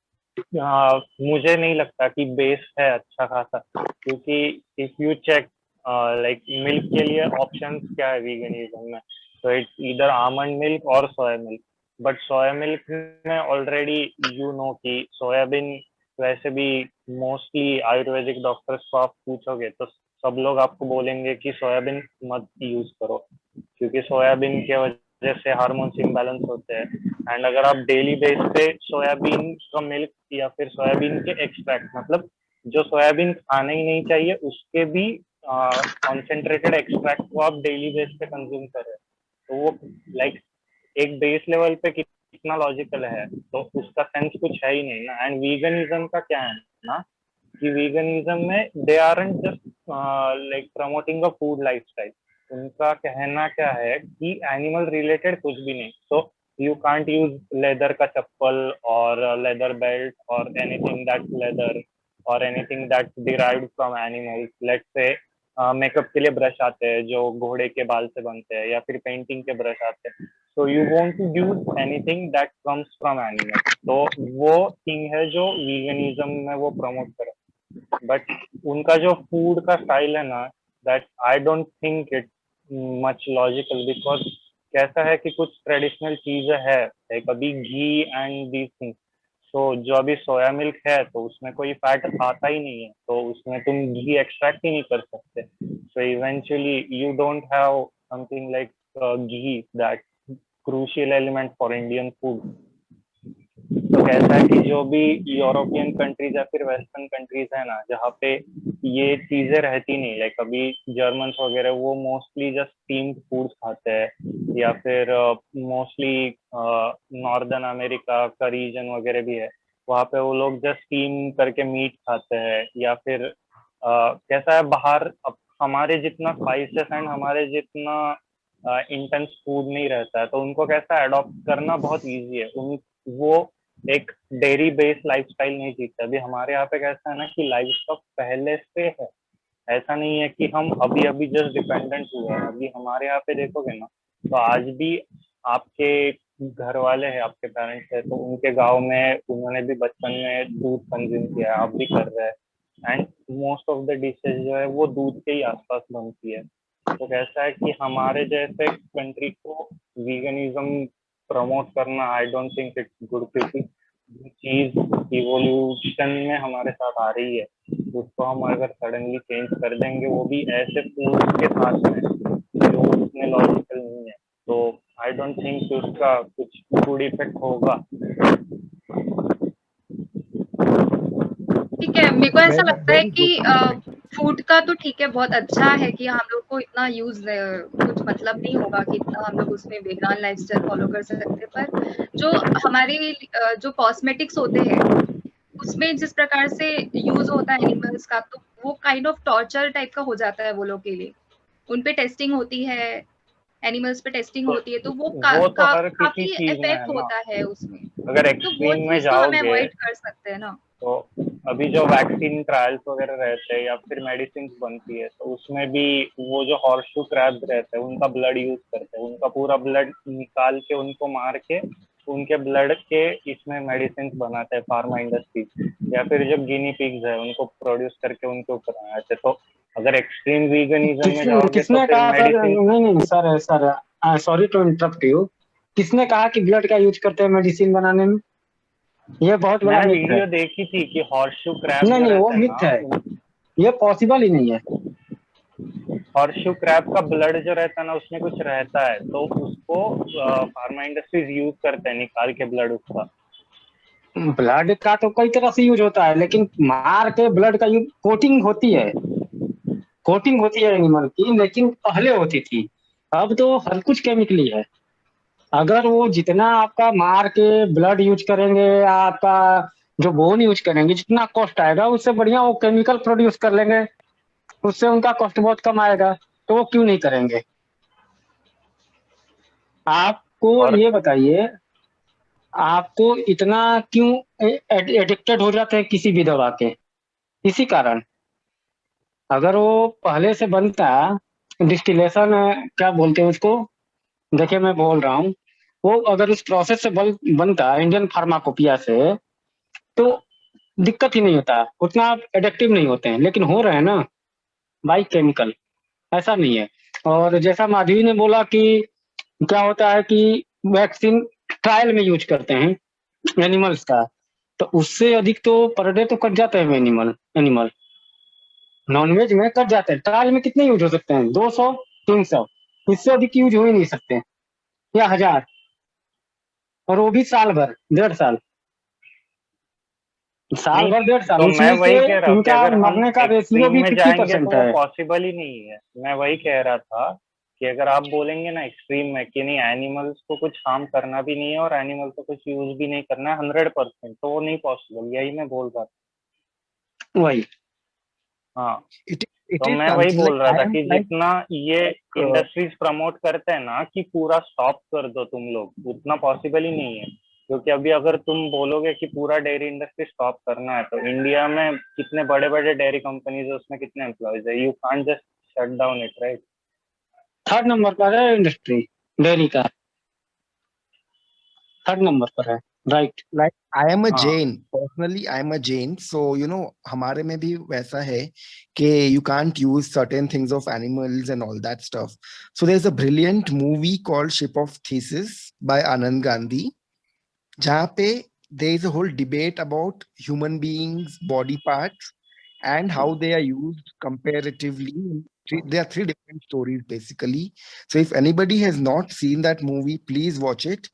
मुझे नहीं लगता कि बेस है अच्छा खासा, क्योंकि if you check like milk के लिए ऑप्शंस क्या है वीगनिज्म में, तो इट्स इधर आमंड मिल्क और soya milk. But soya milk में ऑलरेडी यू नो कि सोयाबीन, वैसे भी मोस्टली आयुर्वेदिक डॉक्टर्स को आप पूछोगे तो सब लोग आपको बोलेंगे कि सोयाबीन मत यूज करो, क्योंकि सोयाबीन के वजह से हार्मोन्स इम्बैलेंस होते हैं। एंड अगर आप डेली बेस पे सोयाबीन का मिल्क या फिर सोयाबीन के एक्सट्रैक्ट, मतलब जो सोयाबीन खाना ही नहीं चाहिए उसके भी कॉन्सेंट्रेटेड एक्सट्रैक्ट को आप डेली बेस पे कंज्यूम कर रहे हैं, तो वो लाइक एक बेस लेवल पे कितना लॉजिकल है, तो उसका सेंस कुछ है ही नहीं ना। एंड वीगनिज्म का क्या है ना, कि वीगनिज्म में they aren't just like promoting a food lifestyle. उनका कहना क्या है कि एनिमल रिलेटेड कुछ भी नहीं, तो यू कांट यूज लेदर का चप्पल और लेदर बेल्ट और एनीथिंग दैट लेदर और anything that derived from animals. Let's say makeup के लिए ब्रश आते हैं जो घोड़े के बाल से बनते हैं, या फिर पेंटिंग के ब्रश आते हैं, so you want to use anything that comes from animal। तो वो थिंग है जो वीगनिज्म में वो प्रमोट करे। बट उनका जो फूड का स्टाइल है ना, that I don't think it much logical, because कैसा है कि कुछ ट्रेडिशनल चीजें है लाइक अभी घी एंड दीज थिंग्स। तो जो अभी सोया मिल्क है तो उसमें कोई फैट आता ही नहीं है, तो उसमें तुम घी एक्सट्रैक्ट ही नहीं कर सकते, so eventually you don't have something like ghee that crucial element for Indian food. तो कैसा है कि जो भी यूरोपियन कंट्रीज या फिर वेस्टर्न कंट्रीज है ना, जहाँ पे ये चीजें रहती नहीं, लाइक अभी जर्मन वगैरह वो मोस्टली जस्ट स्टीम्ड फूड खाते हैं, या फिर मोस्टली नॉर्दर्न अमेरिका का रीजन वगैरह भी है, वहाँ पे वो लोग जस्ट स्टीम करके मीट खाते हैं, या फिर कैसा है बाहर अब हमारे जितना स्पाइसेस एंड हमारे जितना इंटेंस फूड नहीं रहता है, तो उनको कैसा अडॉप्ट करना बहुत इजी है। उन वो एक डेयरी बेस्ड लाइफस्टाइल नहीं जीते। अभी हमारे यहाँ पे कैसा है ना कि लाइफ स्टॉक पहले से है, ऐसा नहीं है कि हम अभी अभी जस्ट डिपेंडेंट हुए हैं। अभी हमारे यहाँ पे देखोगे ना, तो आज भी आपके घर वाले हैं, आपके पेरेंट्स है, तो उनके गांव में उन्होंने भी बचपन में दूध कंज्यूम किया है, आप भी कर रहे हैं। And most of the dishes जो है वो दूध के ही आसपास बनती है। तो कैसा है कि हमारे जैसे कंट्री को वीगनिज्म प्रमोट करना, I don't think it's good, क्योंकि चीज इवोल्यूशन में हमारे साथ आ रही है, उसको हम अगर सडनली चेंज कर देंगे, वो भी ऐसे फूड के साथ में जो उसमें लॉजिकल नहीं है, तो आई डोंट थिंक उसका कुछ गुड इफेक्ट होगा। ठीक है, मेरे को ऐसा लगता है वेरी कि गुड। फूड का तो ठीक है, बहुत अच्छा है कि हम लोग को इतना यूज कुछ मतलब नहीं होगा कि इतना हम लोग उसमें वेगान लाइफस्टाइल फॉलो कर सकते, पर जो हमारे जो कॉस्मेटिक्स होते हैं उसमें जिस प्रकार से यूज होता है एनिमल्स का, तो वो काइंड ऑफ टॉर्चर टाइप का हो जाता है वो लोग के लिए। उन पे टेस्टिंग होती है, एनिमल्स पे टेस्टिंग तो होती है, तो वो वो तो हर किसी काफी चीज में इफेक्ट है ना, होता है उसमें। अगर तो वो एक्सट्रीम में चीज तो हमें जाओगे अवॉइड कर सकते हैं ना। तो अभी जो वैक्सीन ट्रायल्स वगैरह रहते हैं या फिर मेडिसिन बनती है, तो उसमें भी वो जो हॉर्सशू क्रैब्स रहते हैं उनका ब्लड यूज करते हैं, उनका पूरा ब्लड निकाल के उनको मार के उनके ब्लड के इसमें मेडिसिन बनाते हैं फार्मा इंडस्ट्री, या फिर जो गिनी पिग्स है उनको प्रोड्यूस करके उनके ऊपर बनाते हैं। तो अगर एक्सट्रीम वीगनिज्म में जाओगे तो किसने फिर कहा सर? मेडिसिन। नहीं sir, sorry to interrupt you. किसने कहा कि ब्लड का यूज करते हैं मेडिसिन बनाने में? ये बहुत बड़ा मैंने मिथ है। वीडियो देखी थी कि हॉर्सशू क्रैब जो नहीं, वो रहता है मिथ है, ना, ये पॉसिबल ही नहीं है। हॉर्सशू क्रैब का ब्लड जो रहता है ना, उसमें कुछ रहता है, तो उसको फार्मा इंडस्ट्रीज यूज करते हैं, निकाल के ब्लड उसका। ब्लड का तो कई तरह से यूज होता है, लेकिन मार के ब्लड का यूज कोटिंग होती है एनिमल की, लेकिन पहले होती थी। अब तो हर कुछ केमिकली है। अगर वो जितना आपका मार के ब्लड यूज करेंगे, आपका जो बोन यूज करेंगे, जितना कॉस्ट आएगा, उससे बढ़िया वो केमिकल प्रोड्यूस कर लेंगे, उससे उनका कॉस्ट बहुत कम आएगा। तो वो क्यों नहीं करेंगे? आपको और ये बताइए, आपको इतना क्यों एडिक्टेड हो जाते हैं किसी भी दवा के? इसी कारण। अगर वो पहले से बनता, डिस्टिलेशन क्या बोलते हैं उसको, देखिए मैं बोल रहा हूँ, वो अगर उस प्रोसेस से बनता इंडियन फार्माकोपिया से, तो दिक्कत ही नहीं होता, उतना एडिक्टिव नहीं होते हैं। लेकिन हो रहे हैं ना बाई केमिकल, ऐसा नहीं है। और जैसा माधवी ने बोला कि क्या होता है कि वैक्सीन ट्रायल में यूज करते हैं एनिमल्स का, तो उससे अधिक तो पर डे तो कट जाते हैं एनिमल नॉनवेज में कट जाते हैं। ट्रायल में कितने यूज हो सकते हैं? 200, 300, इससे अधिक यूज हो ही नहीं सकते, या 1000, और वो भी साल भर, 1.5 साल। साल नहीं, भर 1.5 साल, तो मैं उसमें से वही कह रहा हूँ कि उनका अगर हम मरने का रेशियो एक्सट्रीम भी में जाएंगे तो 50% वो है। पॉसिबल ही नहीं है। मैं वही कह रहा था कि अगर आप बोलेंगे ना एक्सट्रीम में कि नहीं, एनिमल्स को कुछ हार्म करना भी नहीं है और एनिमल को कुछ यूज भी नहीं करना है 100%, तो वो नहीं पॉसिबल, यही मैं बोल रहा वही। था। हाँ, It तो is मैं वही something like बोल रहा I था am कि like जितना ये uh, इंडस्ट्रीज प्रमोट करते हैं ना कि पूरा स्टॉप कर दो तुम लोग, उतना पॉसिबल ही नहीं है। क्योंकि अभी अगर तुम बोलोगे कि पूरा डेयरी इंडस्ट्री स्टॉप करना है, तो इंडिया में कितने बड़े बड़े डेयरी कंपनीज है, उसमें कितने एम्प्लॉयज है, you can't just shut down it, right. 3rd number पर है इंडस्ट्री, डेयरी का 3rd नंबर पर है, right. like I am a हाँ, Jain. Personally, I am a Jain. So, you know, हमारे में भी वैसा है कि you can't use certain things of animals and all that stuff. So there's a brilliant movie called Ship of Theseus by Anand Gandhi, जहाँ पे there is a whole debate about human beings' body parts and how they are used comparatively. There are 3 different stories basically. So if anybody has not seen that movie, please watch it.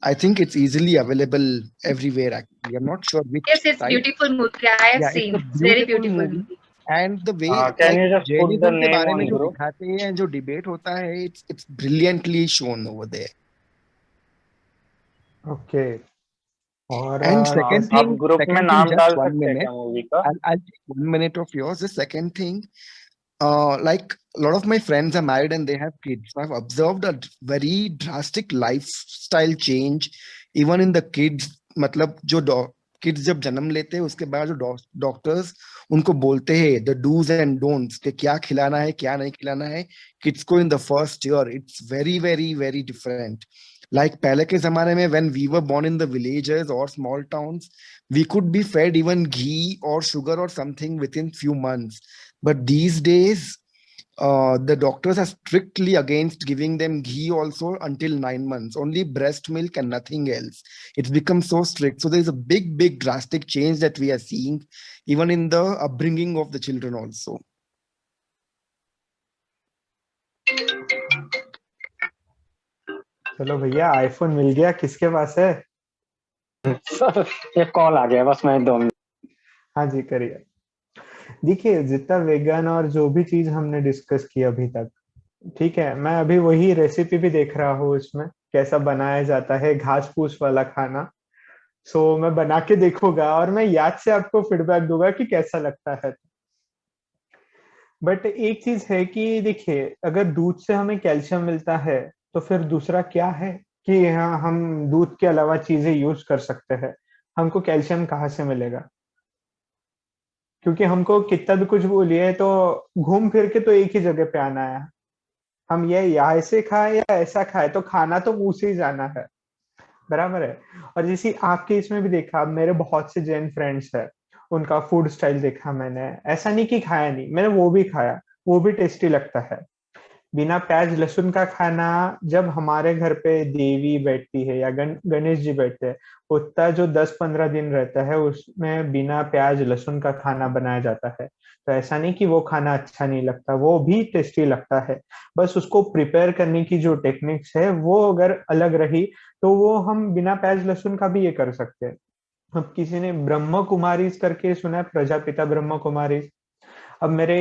I think it's easily available everywhere actually. I'm not sure which Yes, it's site. beautiful movie. I have Yeah, it's a seen. It's very beautiful beautiful movie. movie. And the way can like you just put the Jainism के name बारे में on जो group? दिखाते हैं, जो debate होता है, it's brilliantly shown over there. Okay. और And second आप ग्रुप में नाम just डाल 1 सकते हैं क्या minute. मूवी का? I'll take 1 minute of yours. The second thing, like a lot of my friends are married and they have kids. So I've observed a very drastic lifestyle change, even in the kids. मतलब जो kids जब जन्म लेते हैं उसके बाद जो doctors उनको बोलते हैं द डूज एंड डोंट्स कि क्या खिलाना है क्या नहीं खिलाना है किड्स को in the first year, it's very very very different. Like पहले के जमाने में when we were born in the villages or small towns, we could be fed even ghee or sugar or something within few months. But these days, the doctors are strictly against giving them ghee also until 9 months. Only breast milk and nothing else. It's become so strict. So there's a big, big drastic change that we are seeing, even in the upbringing of the children also. चलो भैया, iPhone मिल गया, किसके पास है? Sir एक call आ गया, बस मैं 2 minute. हाँ जी, करिए। देखिए, जितना वेगन और जो भी चीज हमने डिस्कस की अभी तक, ठीक है, मैं अभी वही रेसिपी भी देख रहा हूँ उसमें कैसा बनाया जाता है घास फूस वाला खाना। सो मैं बना के देखूंगा और मैं याद से आपको फीडबैक दूंगा कि कैसा लगता है। बट एक चीज है कि देखिए, अगर दूध से हमें कैल्शियम मिलता है तो फिर दूसरा क्या है कि हाँ, हम दूध के अलावा चीजें यूज कर सकते हैं। हमको कैल्शियम कहाँ से मिलेगा? क्योंकि हमको कितना भी कुछ बोलिए तो घूम फिर के तो एक ही जगह पे आना है। हम ये या ऐसे खाए या ऐसा खाए, तो खाना तो मुंह से ही जाना है, बराबर है। और जैसे आपके इसमें भी देखा, मेरे बहुत से जैन फ्रेंड्स है, उनका फूड स्टाइल देखा मैंने, ऐसा नहीं कि खाया नहीं, मैंने वो भी खाया। वो भी टेस्टी लगता है। बिना प्याज लहसुन का खाना, जब हमारे घर पे देवी बैठती है या गणेश जी बैठते हैं, उतना जो 10-15 दिन रहता है उसमें बिना प्याज लहसुन का खाना बनाया जाता है। तो ऐसा नहीं कि वो खाना अच्छा नहीं लगता, वो भी टेस्टी लगता है। बस उसको प्रिपेयर करने की जो टेक्निक्स है वो अगर अलग रही तो वो हम बिना प्याज लहसुन का भी ये कर सकते हैं। अब किसी ने ब्रह्म कुमारीज करके सुना है, प्रजापिता ब्रह्म कुमारीज? अब मेरे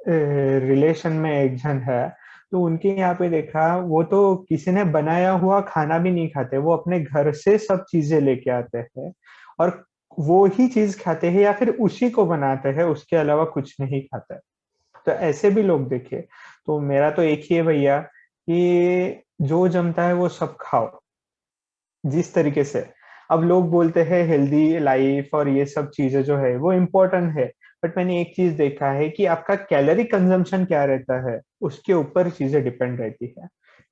रिलेशन में एक जन है, तो उनके यहाँ पे देखा, वो तो किसी ने बनाया हुआ खाना भी नहीं खाते, वो अपने घर से सब चीजें लेके आते हैं और वो ही चीज खाते हैं या फिर उसी को बनाते हैं, उसके अलावा कुछ नहीं खाते। तो ऐसे भी लोग देखे। तो मेरा तो एक ही है भैया कि जो जमता है वो सब खाओ जिस तरीके से। अब लोग बोलते हैं हेल्दी लाइफ और ये सब चीजें जो है वो इम्पोर्टेंट है, बट मैंने एक चीज देखा है कि आपका कैलोरी कंजम्पशन क्या रहता है उसके ऊपर चीजें डिपेंड रहती है।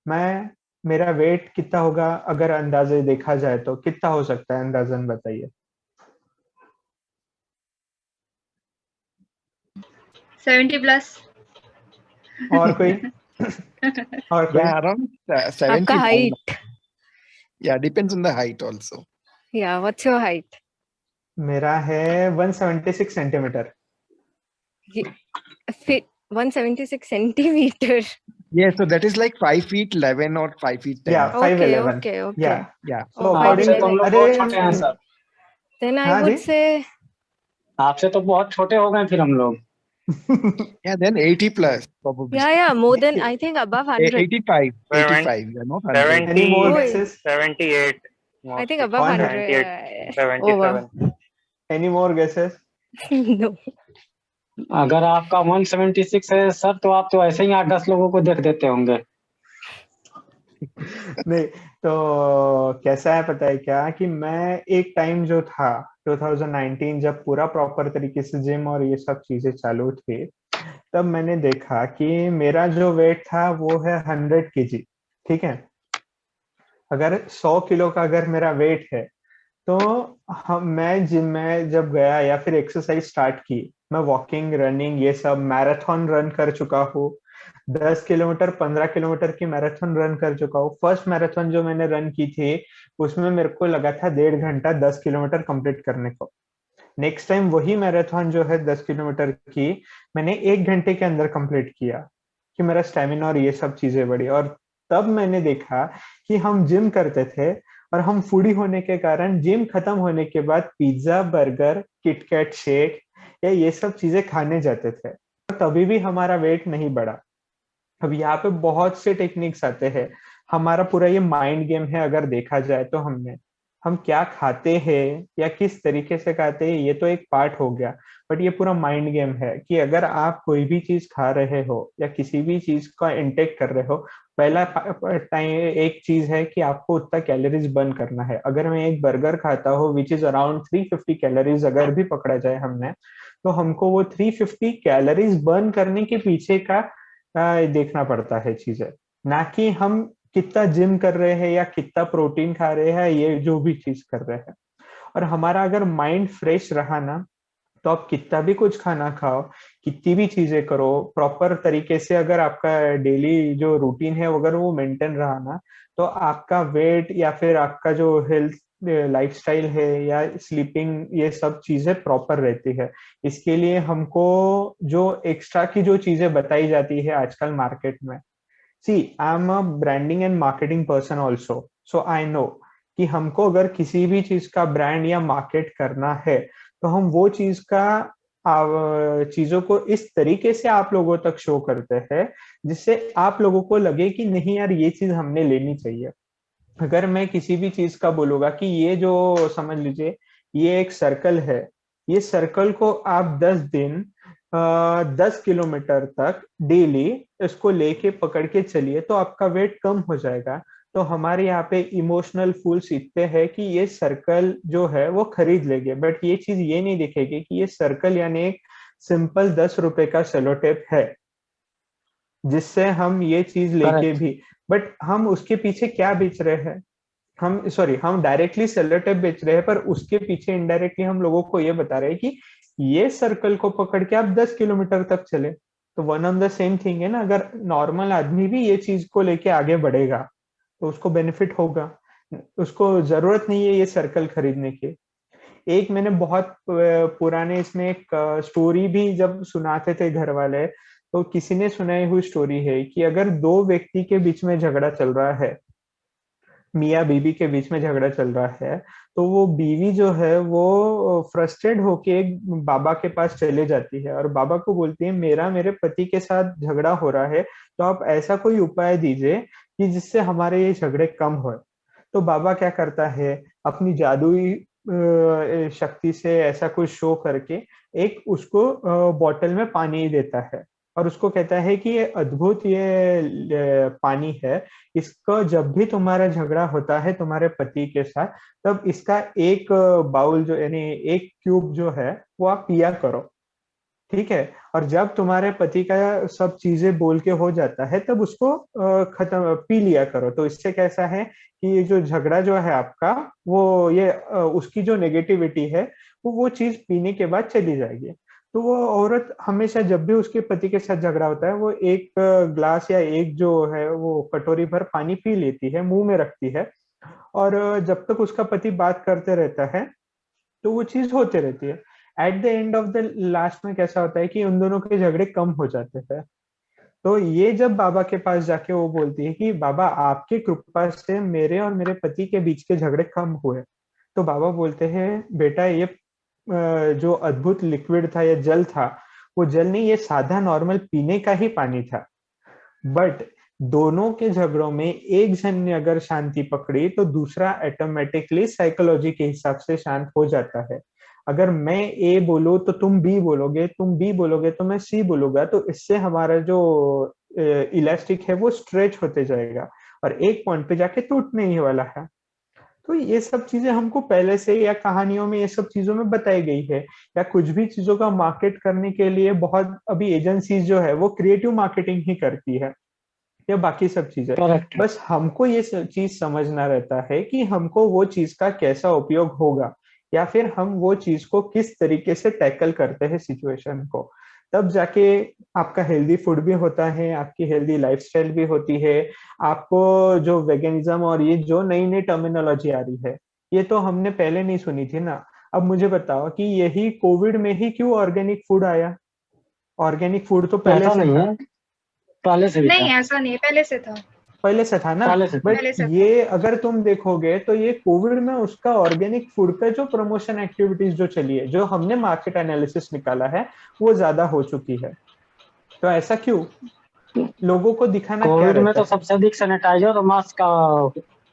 मैं मेरा वेट कितना होगा अगर अंदाजे देखा जाए तो कितना हो सकता है, अंदाजन बताइए। 70+। और कोई? और कोई? Yeah, around आपका 70 pound. Height? Yeah, depends on the height also. या व्हाट्स योर हाइट? मेरा है 176 सेंटीमीटर। फिर 176 centimetre? Yeah, so that is like 5 feet 11 or 5 feet 10. या 5'11". Okay okay. या Yeah. सो Oh, अकॉर्डिंग आपसे तो हम लोग अरे बहुत छोटे हैं सर। देन आई हाँ वुड जी। से आपसे तो बहुत छोटे हो गए फिर हम लोग। Yeah, then 80 plus probably. या more than I think above 100। 85. 85. Yeah, not 100. Any more 70, guesses? 78 I think mostly. Above कौन है? 100। 77. Any more guesses? नो। अगर आपका 176 है सर, तो आप तो ऐसे ही 8-10 लोगों को देख देते होंगे। नहीं, तो कैसा है पता है क्या, कि मैं एक टाइम जो था 2019 जब पूरा प्रॉपर तरीके से जिम और ये सब चीजें चालू थी, तब मैंने देखा कि मेरा जो वेट था वो है 100 kg। ठीक है, अगर 100 किलो का अगर मेरा वेट है तो मैं जिम में जब गया या फिर एक्सरसाइज स्टार्ट की, मैं वॉकिंग रनिंग ये सब मैराथन रन कर चुका हूँ। 10 किलोमीटर 15 किलोमीटर की मैराथन रन कर चुका हूँ। फर्स्ट मैराथन जो मैंने रन की थी उसमें मेरे को लगा था 1.5 घंटा 10 किलोमीटर कंप्लीट करने को। नेक्स्ट टाइम वही मैराथन जो है 10 किलोमीटर की मैंने 1 घंटे के अंदर कंप्लीट किया, कि मेरा स्टेमिना और ये सब चीजें बढ़ी। और तब मैंने देखा कि हम जिम करते थे और हम फूडी होने के कारण जिम खत्म होने के बाद पिज्जा बर्गर किटकैट शेक या ये सब चीजें खाने जाते थे, तभी भी हमारा वेट नहीं बढ़ा। अब यहाँ पे बहुत से टेक्निक्स आते हैं। हमारा पूरा ये माइंड गेम है, अगर देखा जाए तो हम क्या खाते हैं या किस तरीके से खाते हैं ये तो एक पार्ट हो गया, बट ये पूरा माइंड गेम है कि अगर आप कोई भी चीज खा रहे हो या किसी भी चीज का इंटेक कर रहे हो, पहला टाइम एक चीज है कि आपको उतना कैलोरीज बर्न करना है। अगर मैं एक बर्गर खाता हूँ विच इज अराउंड 350 कैलोरीज अगर भी पकड़ा जाए हमने, तो हमको वो 350 कैलोरीज बर्न करने के पीछे का देखना पड़ता है चीजें, ना कि हम कितना जिम कर रहे हैं या कितना प्रोटीन खा रहे हैं, ये जो भी चीज कर रहे हैं। और हमारा अगर माइंड फ्रेश रहा ना, तो आप कितना भी कुछ खाना खाओ, कितनी भी चीजें करो, प्रॉपर तरीके से अगर आपका डेली जो रूटीन है अगर वो मेंटेन रहा ना, तो आपका वेट या फिर आपका जो हेल्थ लाइफस्टाइल है या स्लीपिंग ये सब चीजें प्रॉपर रहती है। इसके लिए हमको जो एक्स्ट्रा की जो चीजें बताई जाती है आजकल मार्केट में, see I am a branding and marketing person also, so I know कि हमको अगर किसी भी चीज का ब्रांड या मार्केट करना है तो हम वो चीज का चीजों को इस तरीके से आप लोगों तक शो करते हैं जिससे आप लोगों को लगे कि नहीं यार ये चीज हमने लेनी चाहिए। अगर मैं किसी भी चीज का बोलूंगा कि ये जो समझ लीजिए ये एक सर्कल है, ये सर्कल को आप 10 दिन 10 किलोमीटर तक डेली इसको लेके पकड़ के चलिए तो आपका वेट कम हो जाएगा। तो हमारे यहाँ पे इमोशनल फूल्स इतने हैं कि ये सर्कल जो है वो खरीद लेंगे, बट ये चीज ये नहीं दिखेगी कि ये सर्कल यानी एक सिंपल 10 रुपए का सेलो टेप है जिससे हम ये चीज लेके भी, बट हम उसके पीछे क्या बेच रहे हैं, हम डायरेक्टली सेलो टेप बेच रहे हैं पर उसके पीछे इनडायरेक्टली हम लोगों को ये बता रहे हैं कि ये सर्कल को पकड़ के आप 10 किलोमीटर तक चले। तो one of the same thing है ना, अगर नॉर्मल आदमी भी ये चीज को लेके आगे बढ़ेगा तो उसको बेनिफिट होगा, उसको जरूरत नहीं है ये सर्कल खरीदने की। एक मैंने बहुत पुराने इसमें एक स्टोरी भी जब सुनाते थे घर वाले, तो किसी ने सुनाई हुई स्टोरी है कि अगर दो व्यक्ति के बीच में झगड़ा चल रहा है, मियाँ बीवी के बीच में झगड़ा चल रहा है, तो वो बीवी जो है वो फ्रस्ट्रेट होके एक बाबा के पास चले जाती है और बाबा को बोलती है मेरा मेरे पति के साथ झगड़ा हो रहा है, तो आप ऐसा कोई उपाय दीजिए कि जिससे हमारे ये झगड़े कम हो। तो बाबा क्या करता है, अपनी जादुई शक्ति से ऐसा कुछ शो करके एक उसको बॉटल में पानी देता है और उसको कहता है कि ये अद्भुत ये पानी है, इसको जब भी तुम्हारा झगड़ा होता है तुम्हारे पति के साथ, तब इसका एक बाउल जो यानी एक क्यूब जो है वो आप पिया करो, ठीक है। और जब तुम्हारे पति का सब चीजें बोल के हो जाता है तब उसको खत्म पी लिया करो। तो इससे कैसा है कि ये जो झगड़ा जो है आपका, वो ये उसकी जो नेगेटिविटी है वो चीज पीने के बाद चली जाएगी। तो वो औरत हमेशा जब भी उसके पति के साथ झगड़ा होता है वो एक ग्लास या एक जो है वो कटोरी भर पानी पी लेती है, मुंह में रखती है, और जब तक उसका पति बात करते रहता है तो वो चीज होते रहती है। At the end of the last में कैसा होता है कि उन दोनों के झगड़े कम हो जाते हैं। तो ये जब बाबा के पास जाके वो बोलती है कि बाबा आपकी कृपा से मेरे और मेरे पति के बीच के झगड़े कम हुए, तो बाबा बोलते हैं बेटा ये जो अद्भुत लिक्विड था या जल था, वो जल नहीं, ये सादा नॉर्मल पीने का ही पानी था। बट दोनों के झगड़ों में एक जन ने अगर शांति पकड़ी तो दूसरा ऑटोमेटिकली साइकोलॉजी के हिसाब से शांत हो जाता है। अगर मैं ए बोलूं तो तुम बी बोलोगे, तुम बी बोलोगे तो मैं सी बोलूंगा, तो इससे हमारा जो इलास्टिक है वो स्ट्रेच होते जाएगा और एक पॉइंट पे जाके टूटने ही वाला है। तो ये सब चीजें हमको पहले से या कहानियों में ये सब चीजों में बताई गई है, या कुछ भी चीजों का मार्केट करने के लिए बहुत अभी एजेंसीज जो है वो क्रिएटिव मार्केटिंग ही करती है या बाकी सब चीजें। करेक्ट। बस हमको ये चीज समझना रहता है कि हमको वो चीज का कैसा उपयोग होगा या फिर हम वो चीज को किस तरीके से टैकल करते हैं सिचुएशन को, तब जाके आपका हेल्दी फूड भी होता है, आपकी हेल्दी लाइफस्टाइल भी होती है। आपको जो वेगनिज्म और ये जो नई नई टर्मिनोलॉजी आ रही है ये तो हमने पहले नहीं सुनी थी ना। अब मुझे बताओ कि यही कोविड में ही क्यों ऑर्गेनिक फूड आया? ऑर्गेनिक फूड तो पहले ऐसा से नहीं था। है, पहले से भी था। नहीं ऐसा नहीं है, पहले से था। पहले से था ना, पहले से था। बट पहले से था। ये अगर तुम देखोगे तो ये कोविड में उसका ऑर्गेनिक फूड का जो प्रमोशन एक्टिविटीज जो चली है, जो हमने मार्केट एनालिसिस निकाला है, वो ज्यादा हो चुकी है। तो ऐसा क्यों? लोगों को दिखाना क्या कोविड में रहता तो है? सबसे अधिक सैनिटाइजर और मास्क का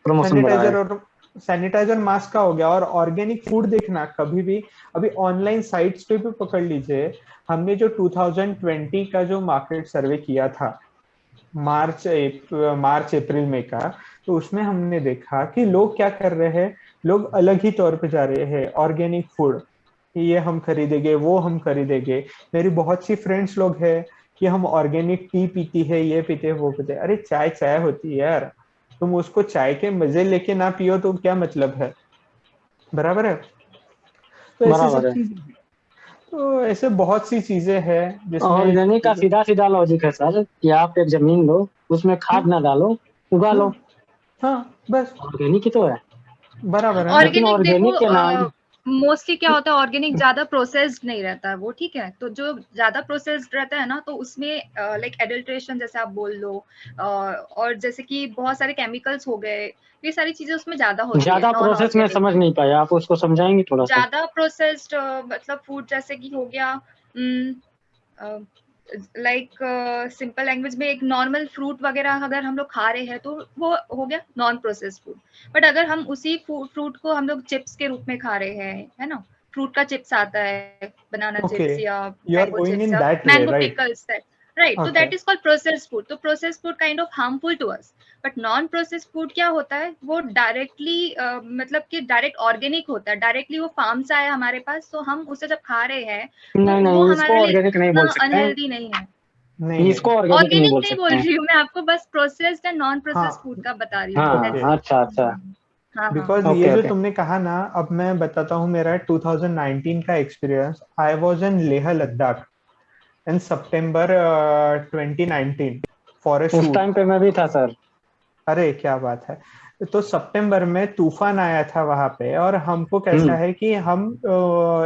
प्रमोशन बढ़ा है। सैनिटाइजर मास्क का हो गया। और ऑर्गेनिक फूड देखना कभी भी, अभी ऑनलाइन साइट्स पे भी पकड़ लीजिए, हमने जो 2020 का जो मार्केट सर्वे किया था मार्च अप्रैल में का, तो उसमें हमने देखा कि लोग क्या कर रहे हैं, लोग अलग ही तौर पे जा रहे हैं ऑर्गेनिक फूड, ये हम खरीदेंगे वो हम खरीदेंगे। मेरी बहुत सी फ्रेंड्स लोग हैं कि हम ऑर्गेनिक टी पीती है, ये पीते हैं वो पीते हैं। अरे चाय चाय होती है यार, तुम उसको चाय के मजे लेके ना पियो तो क्या मतलब है? बराबर है। तो ऐसे बराबर सब है। चीज, तो ऐसे बहुत सी चीजें हैं जिसमें ऑर्गेनिक का सीधा सीधा लॉजिक है सर कि आप एक जमीन लो, उसमें खाद ना डालो, उगा लो, हाँ बस ऑर्गेनिक ही तो है। बराबर है ना। लेकिन ऑर्गेनिक देखो ऑर्गेनिक के नाम मोस्टली क्या होता है, ऑर्गेनिक ज्यादा प्रोसेस्ड नहीं रहता है वो, ठीक है। तो जो ज्यादा प्रोसेस्ड रहता है ना, तो उसमें लाइक एडल्ट्रेशन जैसे आप बोल लो, और जैसे कि बहुत सारे केमिकल्स हो गए, ये सारी चीजें उसमें ज्यादा होती है ज्यादा नॉन प्रोसेस में ऑर्गेनिक। समझ नहीं पाया, आप उसको समझाएंगे थोड़ा सा? ज्यादा प्रोसेस्ड मतलब फूड जैसे कि हो गया, लाइक सिंपल लैंग्वेज में एक नॉर्मल फ्रूट वगैरह अगर हम लोग खा रहे हैं तो वो हो गया नॉन प्रोसेस्ड फूड। बट अगर हम उसी फ्रूट को हम लोग चिप्स के रूप में खा रहे हैं, है ना, फ्रूट का चिप्स आता है, बनाना ओके, चिप्स या you are mango going chips in या that way, mango right? Pickles, right. तो okay, that is called processed food. तो processed food kind of harmful to us. But non processed food क्या होता है, वो directly मतलब कि डायरेक्ट ऑर्गेनिक होता है, डायरेक्टली वो फार्म से आया हमारे पास, तो हम उसे जब खा रहे हैं तो नहीं वो नहीं, हमारे इसको लिए ऑर्गेनिक नहीं इतना बोल सकते हैं, अनहेल्दी नहीं है। नहीं इसको नहीं, ऑर्गेनिक नहीं ऑर्गेनिक बोल नहीं सकते बोल हैं। रही हूँ मैं, आपको बस processed and non processed food हाँ का बता रही हूँ। ओके, हाँ, अच्छा अच्छा। हाँ हाँ। बिकॉज ये ओके जो ओके। तुमने कहा ना, अब मैं बताता हूँ मेरा 2019 का experience. I was in Leh Ladakh. In September 2019 for a उस शूट। टाइम पे मैं भी था सर। अरे क्या बात है। तो सितंबर में तूफान आया था वहां पे, और हमको कैसा है कि हम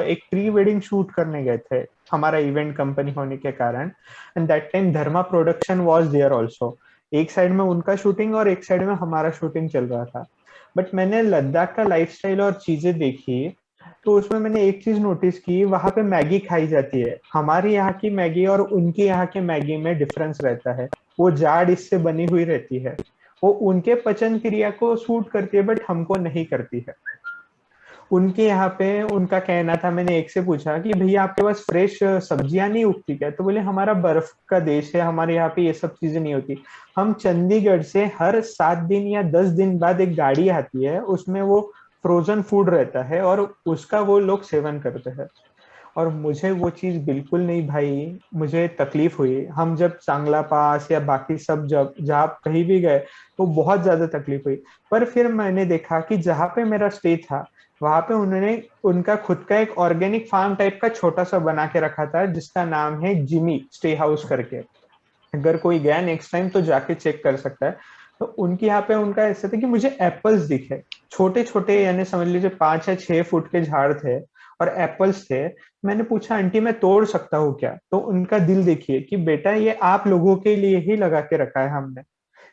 एक प्री वेडिंग शूट करने गए थे, हमारा इवेंट कंपनी होने के कारण। And that time Dharma production was there also. एक साइड में उनका शूटिंग और एक साइड में हमारा शूटिंग चल रहा था। बट मैंने लद्दाख का लाइफस्टाइल और चीजें देखी, तो उसमें मैंने एक चीज नोटिस की, वहां पे मैगी खाई जाती है। हमारे यहाँ की मैगी और उनके यहाँ के मैगी में डिफरेंस रहता है। वो जाड़ इससे बनी हुई रहती है, वो उनके पचन क्रिया को सूट करती है, बट हमको नहीं करती है। उनके यहाँ पे उनका कहना था, मैंने एक से पूछा कि भैया आपके पास फ्रेश सब्जियां नहीं उगती क्या? तो बोले हमारा बर्फ का देश है, हमारे यहाँ पे ये सब चीजें नहीं होती। हम चंडीगढ़ से हर 7 दिन या 10 दिन बाद एक गाड़ी आती है, उसमें वो फ्रोजन फूड रहता है और उसका वो लोग सेवन करते हैं। और मुझे वो चीज बिल्कुल नहीं भाई, मुझे तकलीफ हुई। हम जब चांगला पास या बाकी सब जब जहाँ कहीं भी गए तो बहुत ज्यादा तकलीफ हुई। पर फिर मैंने देखा कि जहाँ पे मेरा स्टे था, वहां पे उन्होंने उनका खुद का एक ऑर्गेनिक फार्म टाइप का छोटा सा बना के रखा था, जिसका नाम है जिमी स्टे हाउस करके। अगर कोई गया नेक्स्ट टाइम तो जाके चेक कर सकता है। तो उनके यहाँ पे उनका ऐसा था कि मुझे एप्पल्स दिखे, छोटे छोटे, यानी समझ लीजिए 5 या 6 फुट के झाड़ थे और एप्पल्स थे। मैंने पूछा आंटी मैं तोड़ सकता हूँ क्या? तो उनका दिल देखिए कि बेटा ये आप लोगों के लिए ही लगा के रखा है हमने।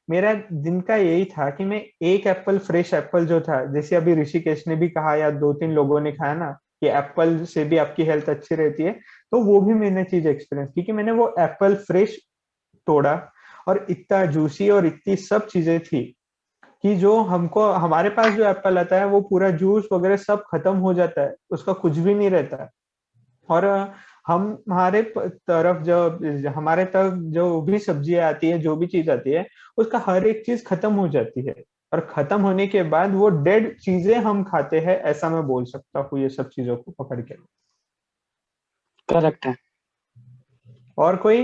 मेरा दिन का यही था कि मैं एक एप्पल, फ्रेश एप्पल जो था, जैसे अभी ऋषिकेश ने भी कहा या 2-3 लोगों ने कहा ना कि एप्पल से भी आपकी हेल्थ अच्छी रहती है, तो वो भी मैंने चीज एक्सपीरियंस की कि मैंने वो एप्पल फ्रेश तोड़ा, और इतना जूसी और इतनी सब चीजें थी कि जो हमको, हमारे पास जो एप्पल आता है वो पूरा जूस वगैरह सब खत्म हो जाता है, उसका कुछ भी नहीं रहता है। और हम हमारे तरफ जो हमारे तरफ जो भी सब्जियां आती है, जो भी चीज आती है, उसका हर एक चीज खत्म हो जाती है। और खत्म होने के बाद वो डेड चीजें हम खाते हैं, ऐसा मैं बोल सकता हूँ ये सब चीजों को पकड़ के। करेक्ट है। और कोई